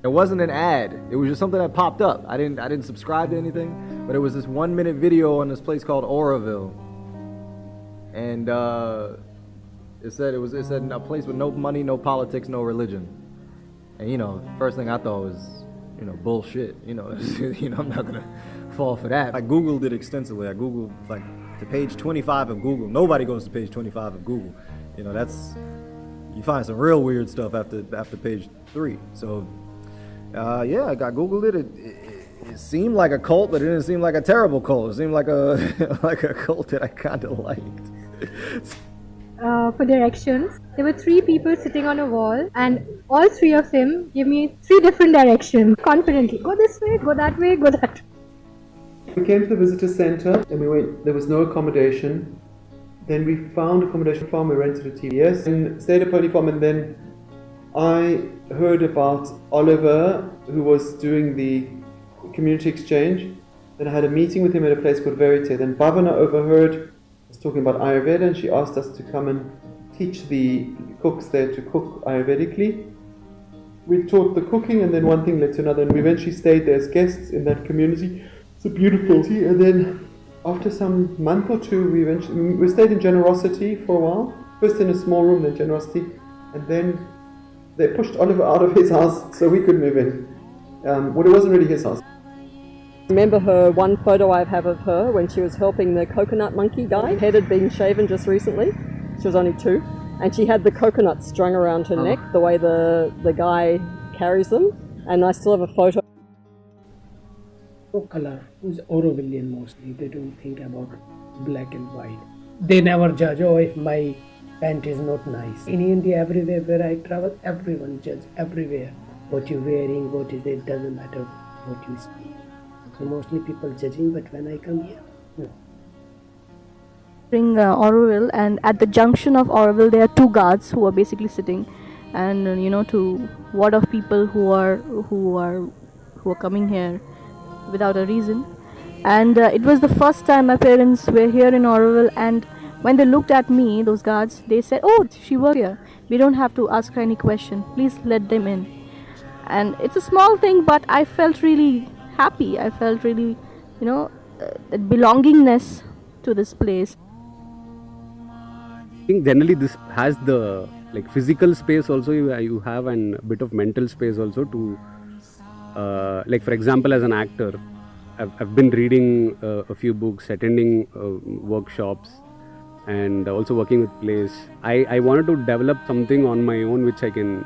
It wasn't an ad. It was just something that popped up. I didn't subscribe to anything, but it was this 1 minute video on this place called Oroville. And it said a place with no money, no politics, no religion. And first thing I thought was, bullshit. I'm not gonna fall for that. I Googled it extensively. I Googled to page 25 of Google. Nobody goes to page 25 of Google. You find some real weird stuff after page 3. So I Googled it. It seemed like a cult, but it didn't seem like a terrible cult. It seemed like a like a cult that I kind of liked. For directions, there were 3 people sitting on a wall, and all 3 of them gave me 3 different directions confidently. Go this way, go that way, go that way. We came to the visitor center and we went. There was no accommodation. Then we found accommodation farm. We rented a TV. Yes, and stayed at Pony Farm. And then I heard about Oliver, who was doing the community exchange. Then I had a meeting with him at a place called Verite. Then Bhavana overheard us talking about Ayurveda, and she asked us to come and teach the cooks there to cook Ayurvedically. We taught the cooking, and then one thing led to another, and we eventually stayed there as guests in that community. It's a beautiful city. And then after some month or two, we stayed in Generosity for a while. First in a small room, then Generosity, and then they pushed Oliver out of his house so we could move in. Well, it wasn't really his house. Remember her one photo I have of her when she was helping the coconut monkey guy. Head had been shaven just recently. She was only 2, and she had the coconut strung around her neck, the way the guy carries them. And I still have a photo. Color who's Orovillian mostly. They don't think about black and white. They never judge, if my pant is not nice. In India, everywhere where I travel, everyone judges everywhere. What you're wearing, what is it, doesn't matter what you speak. So mostly people judging, but when I come here, no. Oroville, and at the junction of Oroville there are 2 guards who are basically sitting and to ward off people who are coming here without a reason. And it was the first time my parents were here in Oroville, and when they looked at me, those guards, they said, "Oh, she works here. We don't have to ask her any question. Please let them in." And it's a small thing, but I felt really happy. I felt really, that belongingness to this place. I think generally this has the physical space also. You have a bit of mental space also to for example, as an actor, I've been reading a few books, attending workshops, and also working with plays. I wanted to develop something on my own which I can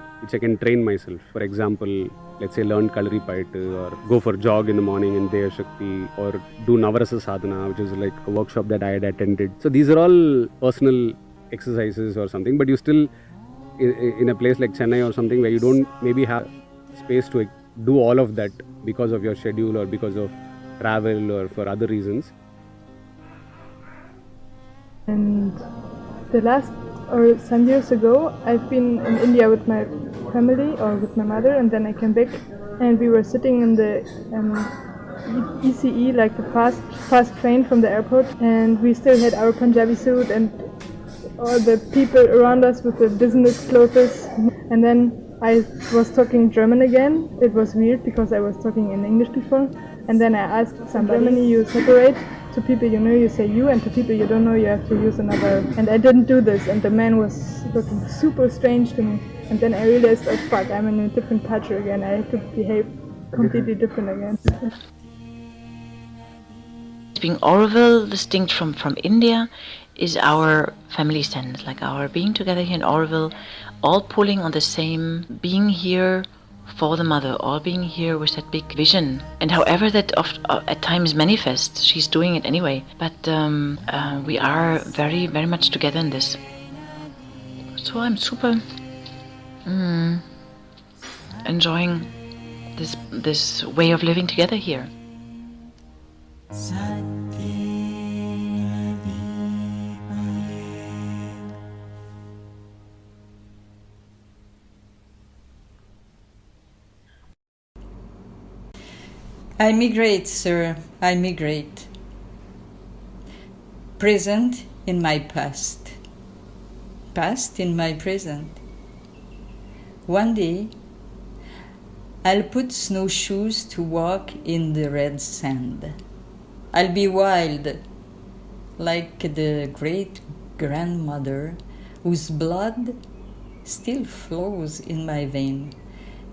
train myself. For example, let's say learn Kalaripayattu, or go for jog in the morning in Deya Shakti, or do Navarasa Sadhana, which is like a workshop that I had attended. So these are all personal exercises or something, but you still in a place like Chennai or something where you don't maybe have space to do all of that because of your schedule or because of travel or for other reasons. And some years ago, I've been in India with my family or with my mother, and then I came back, and we were sitting in the ECE, like the fast train from the airport, and we still had our Punjabi suit and all the people around us with the business clothes. And then I was talking German again. It was weird because I was talking in English before. And then I asked somebody, in Germany you separate, to people you know you say you, and to people you don't know you have to use another. And I didn't do this, and the man was looking super strange to me. And then I realized, oh fuck, I'm in a different culture again. I have to behave completely different again. being Oroville distinct from India is our family sense, like our being together here in Oroville, all pulling on the same, being here for the mother, all being here with that big vision. And however that at times manifests, she's doing it anyway. But we are very, very much together in this. So I'm super enjoying this way of living together here. I migrate, sir, I migrate. Present in my past. Past in my present. One day, I'll put snowshoes to walk in the red sand. I'll be wild, like the great-grandmother whose blood still flows in my vein,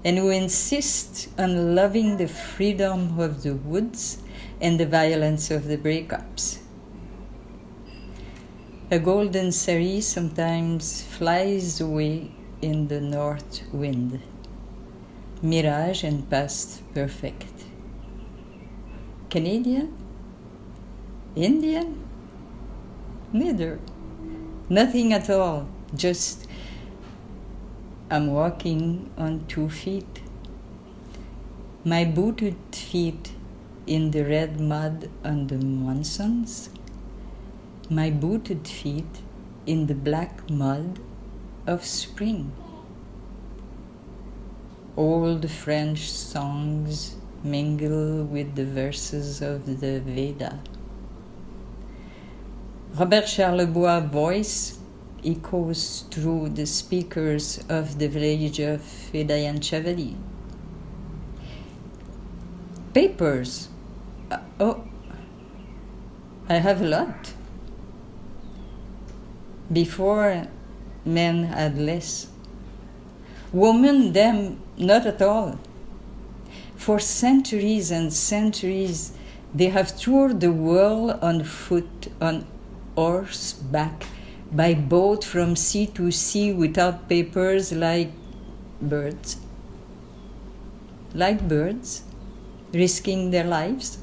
and who insists on loving the freedom of the woods and the violence of the breakups. A golden saree sometimes flies away in the north wind. Mirage and past perfect. Canadian? Indian? Neither. Nothing at all. Just I'm walking on 2 feet. My booted feet in the red mud on the monsoons. My booted feet in the black mud of spring. Old French songs mingle with the verses of the Veda. Robert Charlebois' voice echoes through the speakers of the village of Fedayan-Chavali. Papers. Oh, I have a lot. Before, men had less. Women, them, not at all. For centuries and centuries, they have toured the world on foot, on horseback, by boat from sea to sea without papers, like birds. Like birds, risking their lives.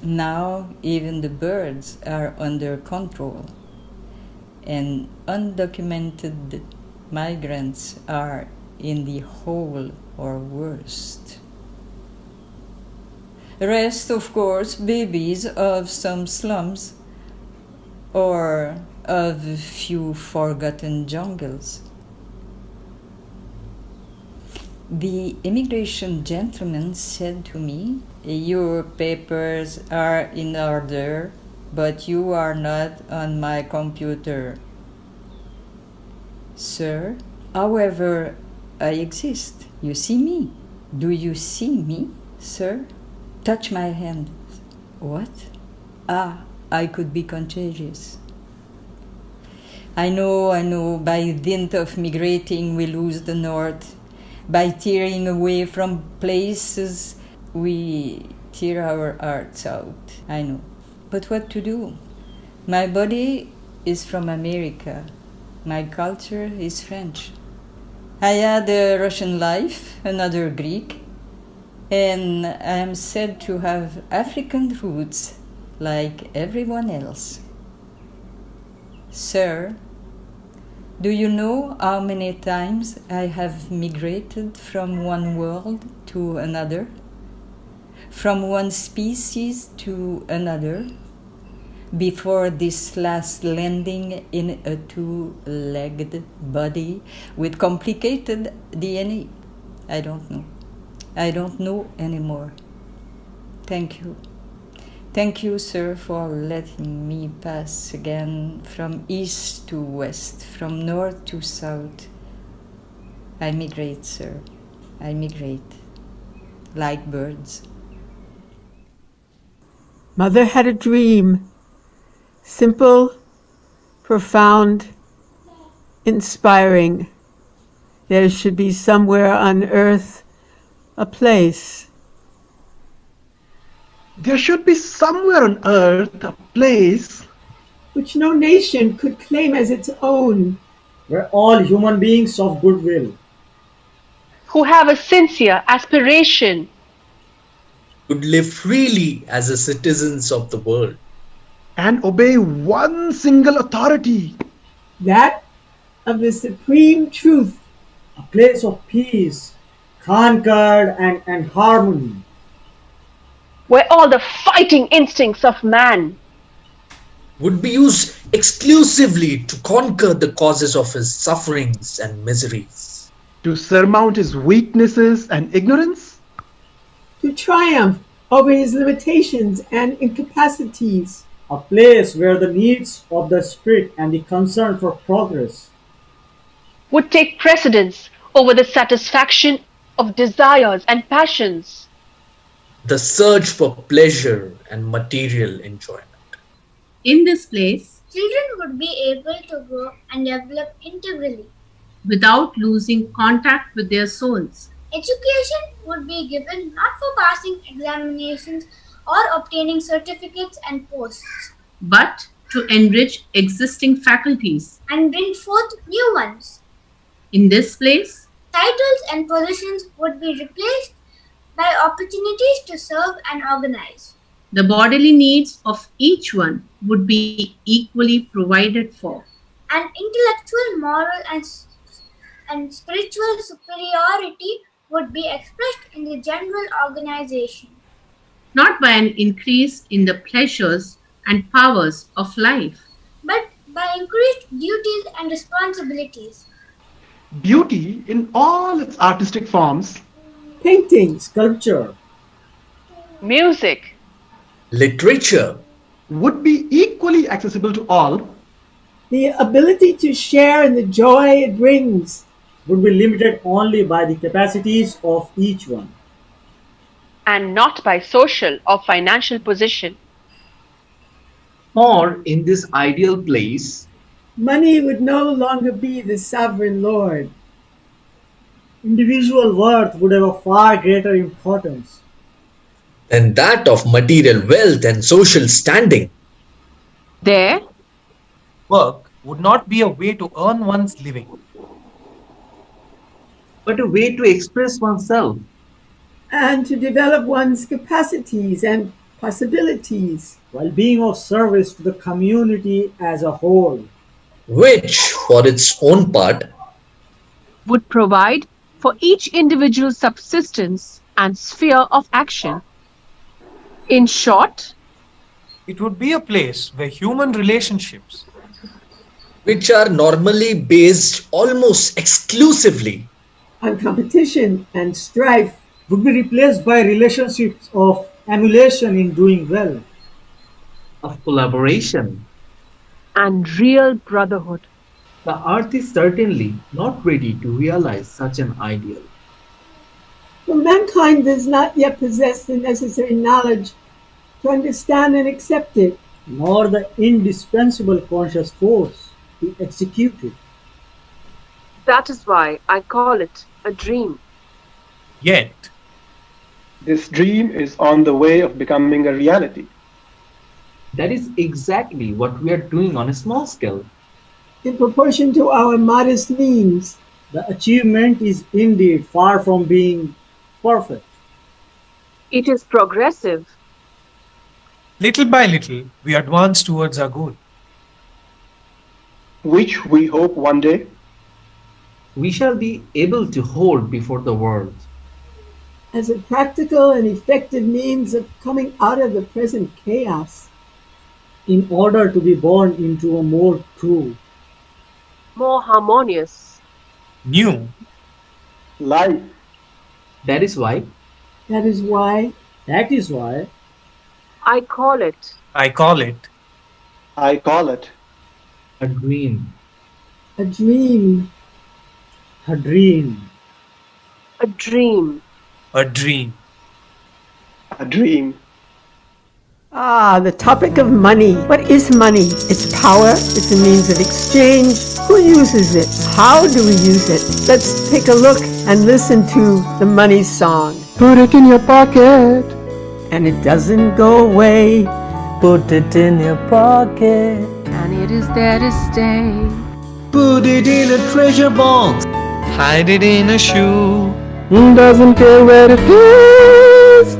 Now even the birds are under control, and undocumented migrants are in the hole or worst. The rest, of course, babies of some slums or of a few forgotten jungles. The immigration gentleman said to me, "Your papers are in order, but you are not on my computer." Sir, however, I exist. You see me. Do you see me, sir? Touch my hand. What? Ah, I could be contagious. I know, by dint of migrating we lose the north. By tearing away from places, we tear our hearts out. I know. But what to do? My body is from America. My culture is French. I had a Russian life, another Greek, and I am said to have African roots like everyone else. Sir, do you know how many times I have migrated from one world to another? From one species to another? Before this last landing in a two-legged body with complicated DNA? I don't know. I don't know anymore. Thank you. Thank you, sir, for letting me pass again from east to west, from north to south. I migrate, sir. I migrate. Like birds. Mother had a dream. Simple, profound, inspiring. There should be somewhere on earth a place There should be somewhere on earth a place which no nation could claim as its own, where all human beings of goodwill, who have a sincere aspiration, could live freely as the citizens of the world, and obey one single authority, that of the supreme truth, a place of peace, concord and harmony, where all the fighting instincts of man would be used exclusively to conquer the causes of his sufferings and miseries, to surmount his weaknesses and ignorance, to triumph over his limitations and incapacities, a place where the needs of the spirit and the concern for progress would take precedence over the satisfaction of desires and passions, the search for pleasure and material enjoyment. In this place, children would be able to grow and develop integrally without losing contact with their souls. Education would be given not for passing examinations or obtaining certificates and posts, but to enrich existing faculties and bring forth new ones. In this place, titles and positions would be replaced by opportunities to serve and organize. The bodily needs of each one would be equally provided for. And intellectual, moral, and spiritual superiority would be expressed in the general organization, not by an increase in the pleasures and powers of life, but by increased duties and responsibilities. Beauty in all its artistic forms, painting, sculpture, music, literature, would be equally accessible to all. The ability to share in the joy it brings would be limited only by the capacities of each one, and not by social or financial position. For in this ideal place, money would no longer be the sovereign lord. Individual worth would have a far greater importance than that of material wealth and social standing. There, work would not be a way to earn one's living, but a way to express oneself and to develop one's capacities and possibilities, while being of service to the community as a whole, which, for its own part, would provide for each individual's subsistence and sphere of action. In short, it would be a place where human relationships, which are normally based almost exclusively on competition and strife, would be replaced by relationships of emulation in doing well, of collaboration, and real brotherhood. The earth is certainly not ready to realize such an ideal. For mankind does not yet possess the necessary knowledge to understand and accept it, nor the indispensable conscious force to execute it. That is why I call it a dream. Yet, this dream is on the way of becoming a reality. That is exactly what we are doing on a small scale. In proportion to our modest means, the achievement is indeed far from being perfect. It is progressive. Little by little, we advance towards our goal, which we hope one day we shall be able to hold before the world as a practical and effective means of coming out of the present chaos, in order to be born into a more true, more harmonious, new life. That is why I call it I call it a dream. A dream. A dream. A dream. A dream. A dream. The topic of money. What is money? It's power. It's a means of exchange. Who uses it? How do we use it? Let's take a look and listen to the money song. Put it in your pocket. and it doesn't go away. Put it in your pocket, and it is there to stay. Put it in a treasure box, hide it in a shoe. Doesn't care where it is,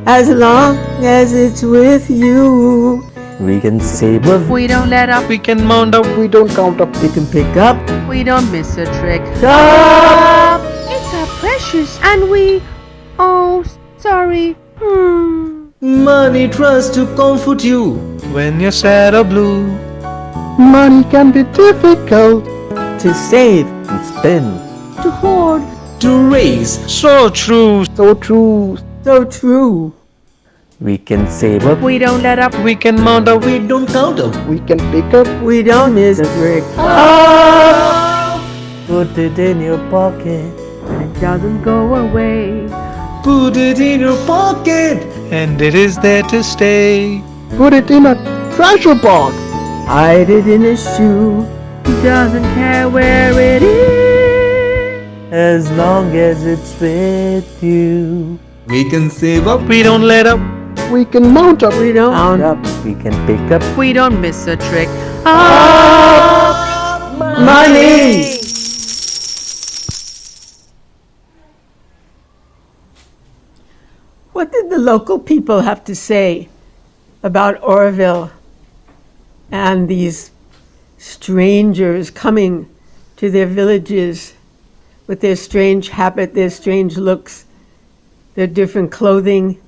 as long as it's with you. We can save up, We don't let up, We can mount up, we don't count up, we can pick up. we don't miss a trick. Stop! It's our precious, and we. Oh, sorry. Money tries to comfort you when you're sad or blue. Money can be difficult to save and spend, To hoard, to raise. So true, So true, so true. We can save up, we don't let up, we can mount up, we don't count up, we can pick up, we don't miss a trick. Put it in your pocket, and it doesn't go away. put it in your pocket, and it is there to stay. put it in a treasure box, hide it in a shoe, Doesn't care where it is. as long as it's with you. We can save up, We don't let up, we can mount up, we don't count up, we can pick up. We don't miss a trick. Money! What did the local people have to say about Oroville and these strangers coming to their villages with their strange habit, their strange looks, their different clothing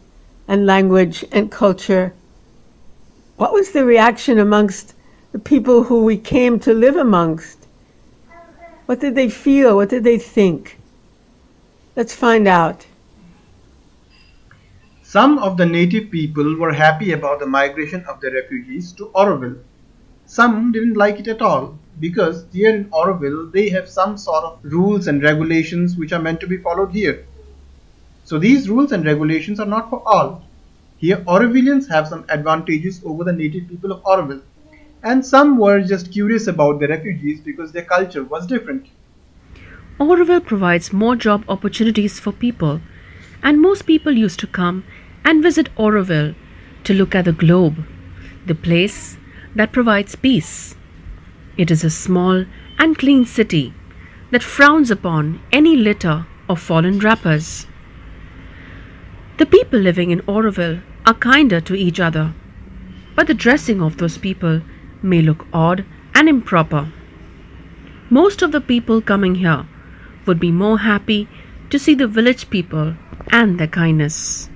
and language and culture? What was the reaction amongst the people who we came to live amongst? What did they feel? What did they think? Let's find out. Some of the native people were happy about the migration of the refugees to Oroville. Some didn't like it at all because here in Oroville they have some sort of rules and regulations which are meant to be followed here. So these rules and regulations are not for all. Here Orovillians have some advantages over the native people of Oroville, and some were just curious about the refugees because their culture was different. Oroville provides more job opportunities for people, and most people used to come and visit Oroville to look at the globe, the place that provides peace. It is a small and clean city that frowns upon any litter of fallen wrappers. The people living in Oroville are kinder to each other, but the dressing of those people may look odd and improper. Most of the people coming here would be more happy to see the village people and their kindness.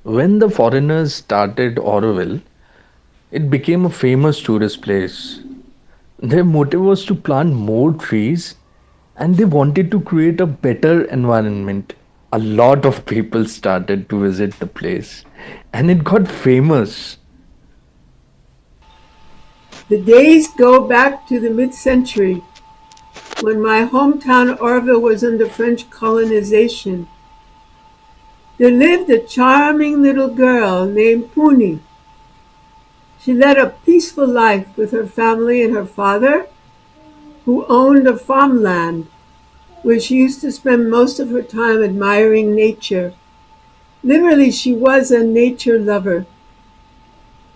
When the foreigners started Oroville, it became a famous tourist place. Their motive was to plant more trees and they wanted to create a better environment. A lot of people started to visit the place and it got famous. The days go back to the mid-century when my hometown Oroville was under French colonization. There lived a charming little girl named Puni. She led a peaceful life with her family and her father, who owned a farmland where she used to spend most of her time admiring nature. Literally, she was a nature lover.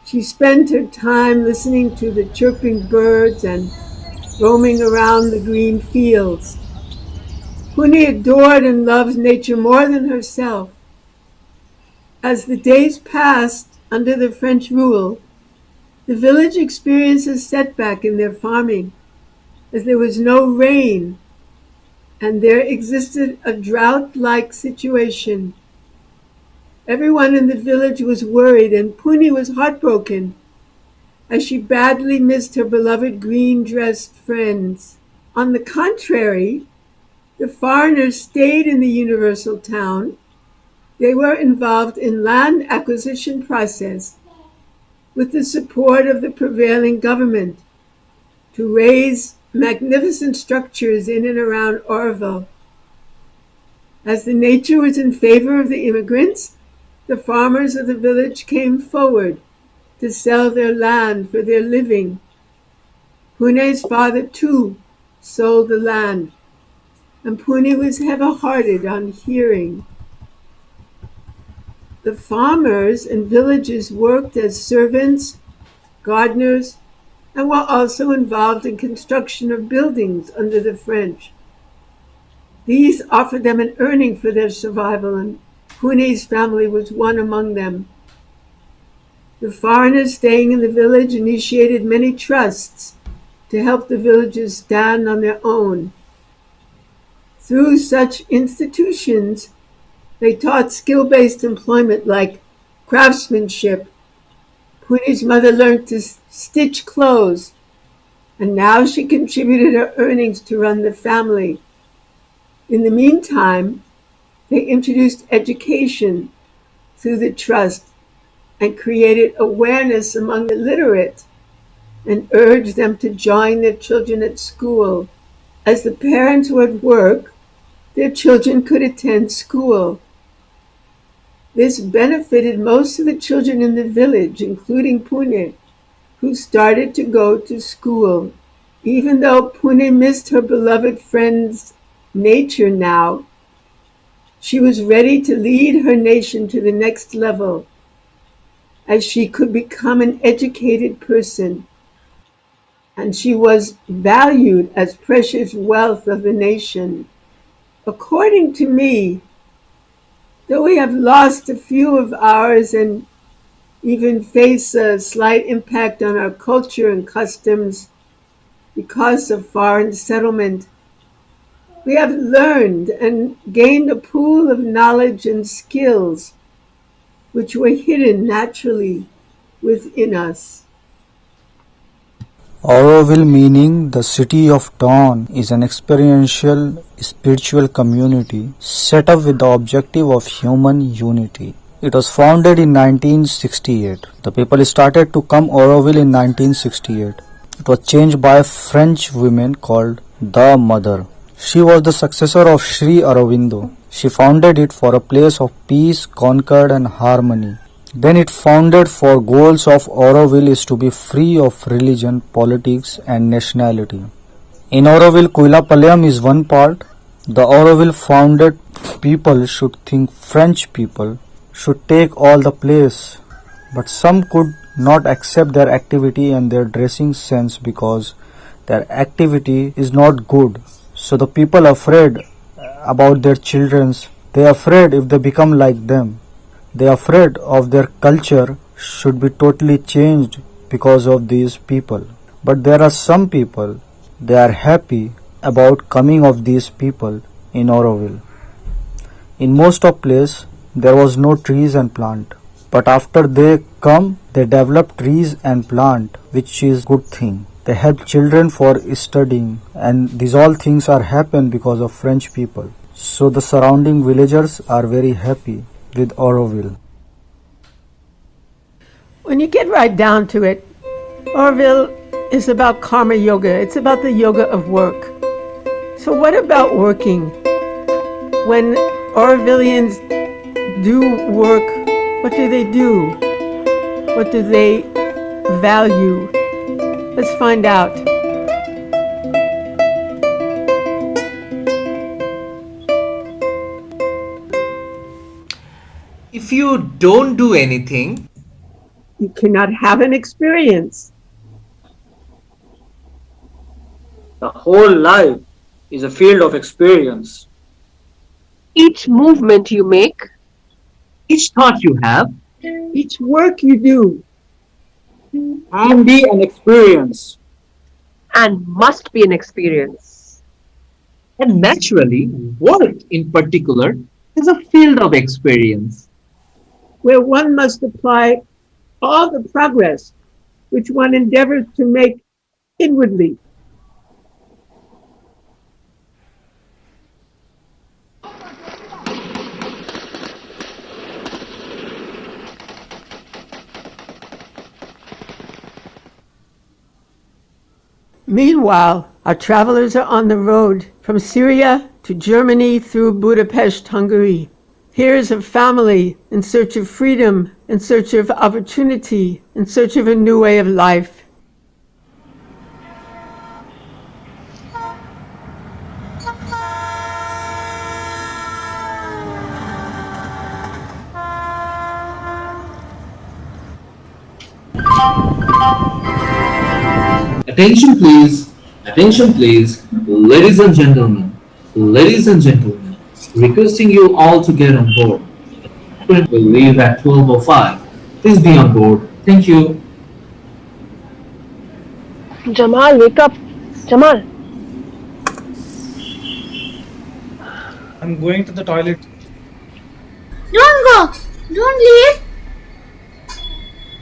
She spent her time listening to the chirping birds and roaming around the green fields. Puni adored and loved nature more than herself. As the days passed under the French rule, the village experienced a setback in their farming, as there was no rain, and there existed a drought-like situation. Everyone in the village was worried, and Puni was heartbroken, as she badly missed her beloved green-dressed friends. On the contrary, the foreigners stayed in the universal town. They were involved in land acquisition process with the support of the prevailing government to raise magnificent structures in and around Oroville. As the nature was in favor of the immigrants, the farmers of the village came forward to sell their land for their living. Pune's father, too, sold the land, and Puni was heavy-hearted on hearing. The farmers and villagers worked as servants, gardeners, and were also involved in construction of buildings under the French. These offered them an earning for their survival, and Pune's family was one among them. The foreigners staying in the village initiated many trusts to help the villagers stand on their own. Through such institutions, they taught skill-based employment like craftsmanship. Pune's mother learned to stitch clothes, and now she contributed her earnings to run the family. In the meantime, they introduced education through the trust and created awareness among the illiterate and urged them to join their children at school. As the parents were at work, their children could attend school. This benefited most of the children in the village, including Pune, who started to go to school. Even though Pune missed her beloved friend's nature now, she was ready to lead her nation to the next level, as she could become an educated person, and she was valued as precious wealth of the nation. According to me, though we have lost a few of ours and even face a slight impact on our culture and customs because of foreign settlement, we have learned and gained a pool of knowledge and skills which were hidden naturally within us. Auroville, meaning the city of dawn, is an experiential spiritual community set up with the objective of human unity. It was founded in 1968. The people started to come Auroville in 1968. It was changed by a French woman called the Mother. She was the successor of Sri Aurobindo. She founded it for a place of peace, concord and harmony. Then it founded for goals of Auroville is to be free of religion, politics and nationality. In Auroville, Kuilapalayam is one part. The Auroville founded people should think French people should take all the place, but some could not accept their activity and their dressing sense because their activity is not good. So the people afraid about their children's, they are afraid if they become like them. They are afraid of their culture should be totally changed because of these people. But there are some people, they are happy about coming of these people in Auroville. In most of place, there was no trees and plant. But after they come, they develop trees and plant, which is good thing. They help children for studying, and these all things are happen because of French people. So the surrounding villagers are very happy with Auroville. When you get right down to it, Auroville is about karma yoga. It's about the yoga of work. So what about working? When Aurovillians do work, what do they do? What do they value? Let's find out. If you don't do anything, you cannot have an experience. The whole life is a field of experience. Each movement you make, each thought you have, each work you do, can be an experience. and must be an experience. and naturally, work in particular is a field of experience. Where one must apply all the progress which one endeavors to make inwardly. Meanwhile, our travelers are on the road from Syria to Germany through Budapest, Hungary. Here is a family in search of freedom, in search of opportunity, in search of a new way of life. Attention please, ladies and gentlemen, requesting you all to get on board. The train will leave at 12:05. Please be on board. Thank you. Jamal, wake up. Jamal. I'm going to the toilet. Don't go. Don't leave.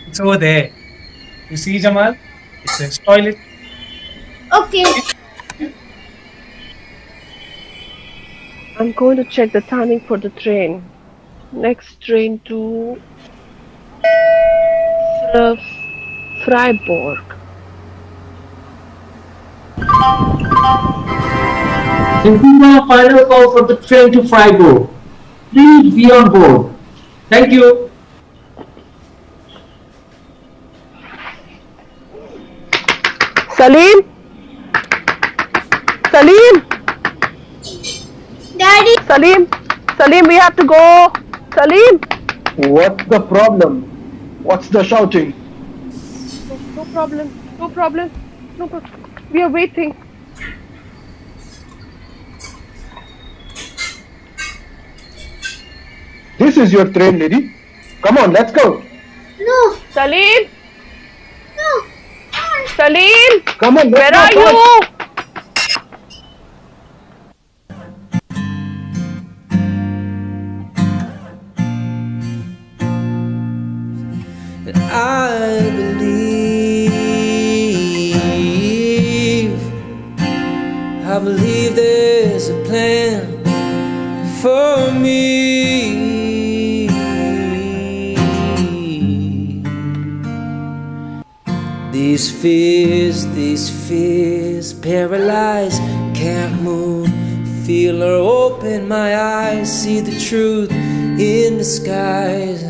It's over there. You see, Jamal? It says toilet. Okay. I'm going to check the timing for the train. Next train to Freiburg. If we have a final call for the train to Freiburg, please be on board. Thank you. Salim? Daddy. Salim, we have to go. Salim. What's the problem? What's the shouting? No problem. We are waiting. This is your train, lady. Come on, let's go. No. Salim. No. Salim. Come on, let's Where go. are you? I believe there's a plan for me. These fears paralyze, can't move, feel her open my eyes, see the truth in disguise.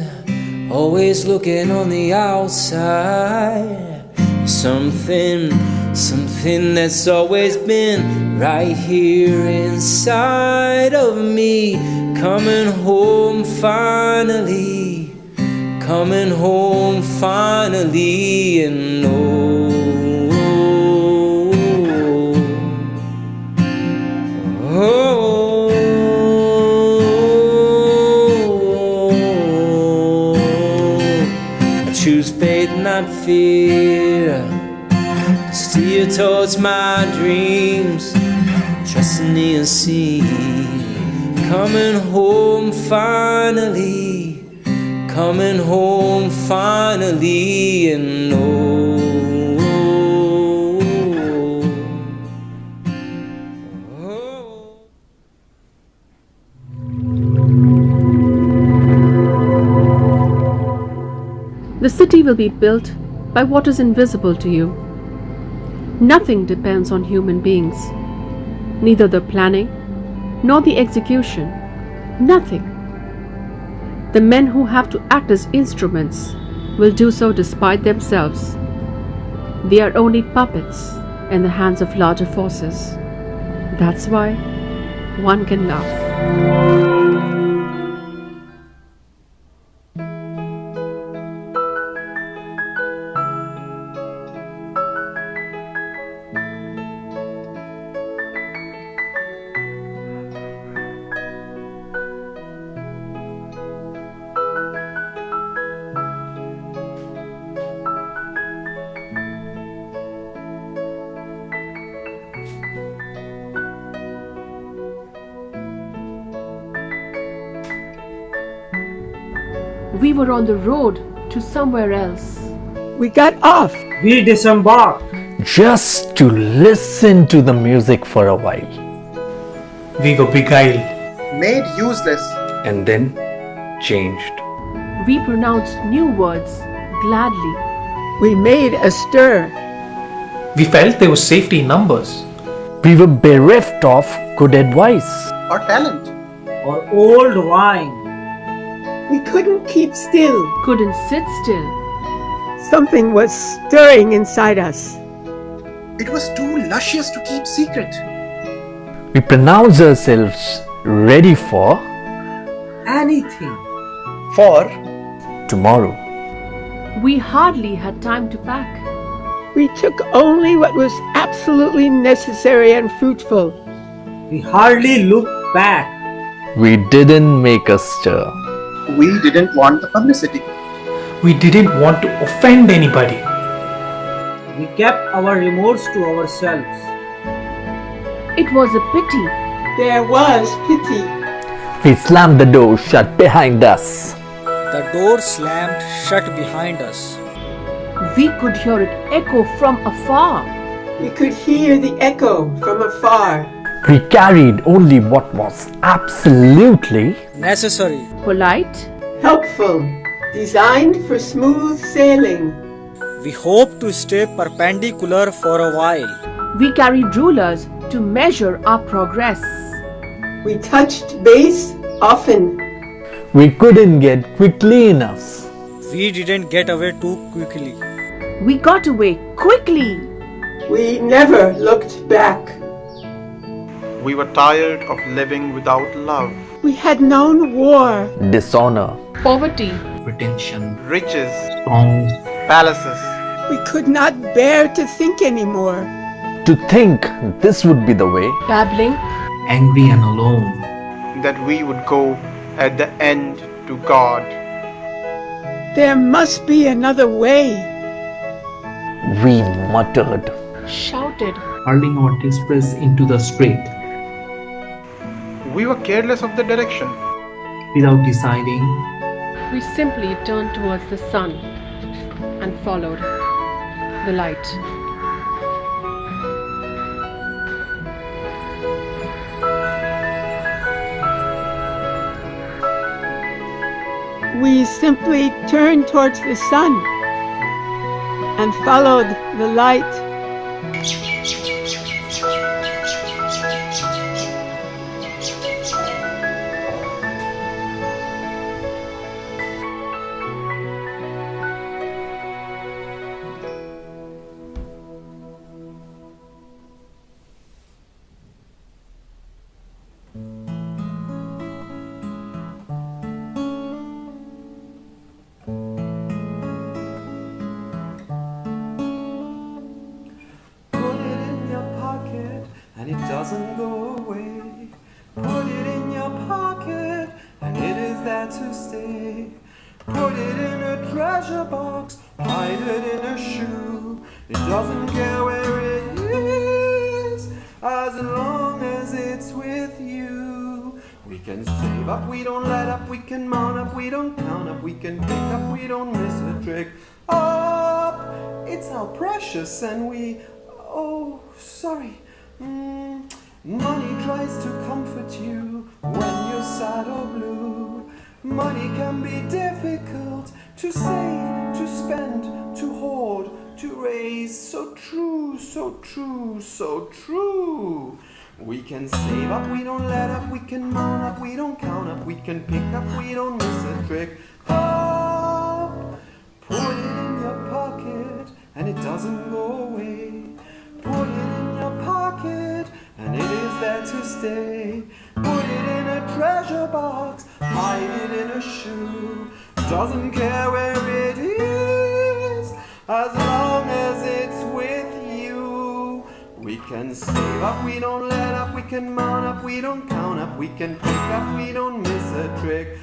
Always looking on the outside. Something that's always been right here inside of me. Coming home finally. Coming home finally. And choose faith, not fear. Steer towards my dreams, trusting the unseen. Coming home finally. Coming home finally. And The city will be built by what is invisible to you. Nothing depends on human beings, neither the planning nor the execution. Nothing. The men who have to act as instruments will do so despite themselves. They are only puppets in the hands of larger forces. That's why one can laugh. We were on the road to somewhere else. We got off. We disembarked. Just to listen to the music for a while. We were beguiled. Made useless. And then changed. We pronounced new words gladly. We made a stir. We felt there was safety in numbers. We were bereft of good advice. Or talent. Or old wine. We couldn't keep still. Couldn't sit still. Something was stirring inside us. It was too luscious to keep secret. We pronounce ourselves ready for anything. For tomorrow. We hardly had time to pack. We took only what was absolutely necessary and fruitful. We hardly looked back. We didn't make a stir. We didn't want the publicity. We didn't want to offend anybody. We kept our remorse to ourselves. It was a pity. There was pity. We slammed the door shut behind us. The door slammed shut behind us. We could hear it echo from afar. We could hear the echo from afar. We carried only what was absolutely Necessary. Polite. Helpful. Designed for smooth sailing. We hope to stay perpendicular for a while. We carried rulers to measure our progress. We touched base often. we couldn't get quickly enough. We didn't get away too quickly. We got away quickly. We never looked back. We were tired of living without love. We had known war, Dishonor, Poverty. Pretension, riches, songs, palaces. we could not bear to think anymore. to think this would be the way. Babbling. angry and alone. That we would go at the end to God. There must be another way. We muttered. Shouted. Hurling our distress into the street We were careless of the direction. without deciding. We simply turned towards the sun and followed the light. We simply turned towards the sun and followed the light. Put it in your pocket and it doesn't go away. Put it in your pocket and it is there to stay. Put it in a treasure box, hide it in a shoe. It doesn't care where it is, as long as it's with you. We can save up, we don't let up, we can mount up, we don't count up, we can pick up, we don't miss a trick. Up, it's our precious and we, oh, sorry. Money tries to comfort you when you're sad or blue. Money can be difficult to save, to spend, to hoard, to raise. So true, so true, so true. We can save up, we don't let up, we can mount up, we don't count up, we can pick up, we don't miss a trick. Up, put it in your pocket and it doesn't go away. Put it in your pocket and it is there to stay. Put it in a treasure box, hide it in a shoe. Doesn't care where it is, as long as it's with you. We can save up, we don't let up, we can mount up, we don't count up, we can pick up, we don't miss a trick.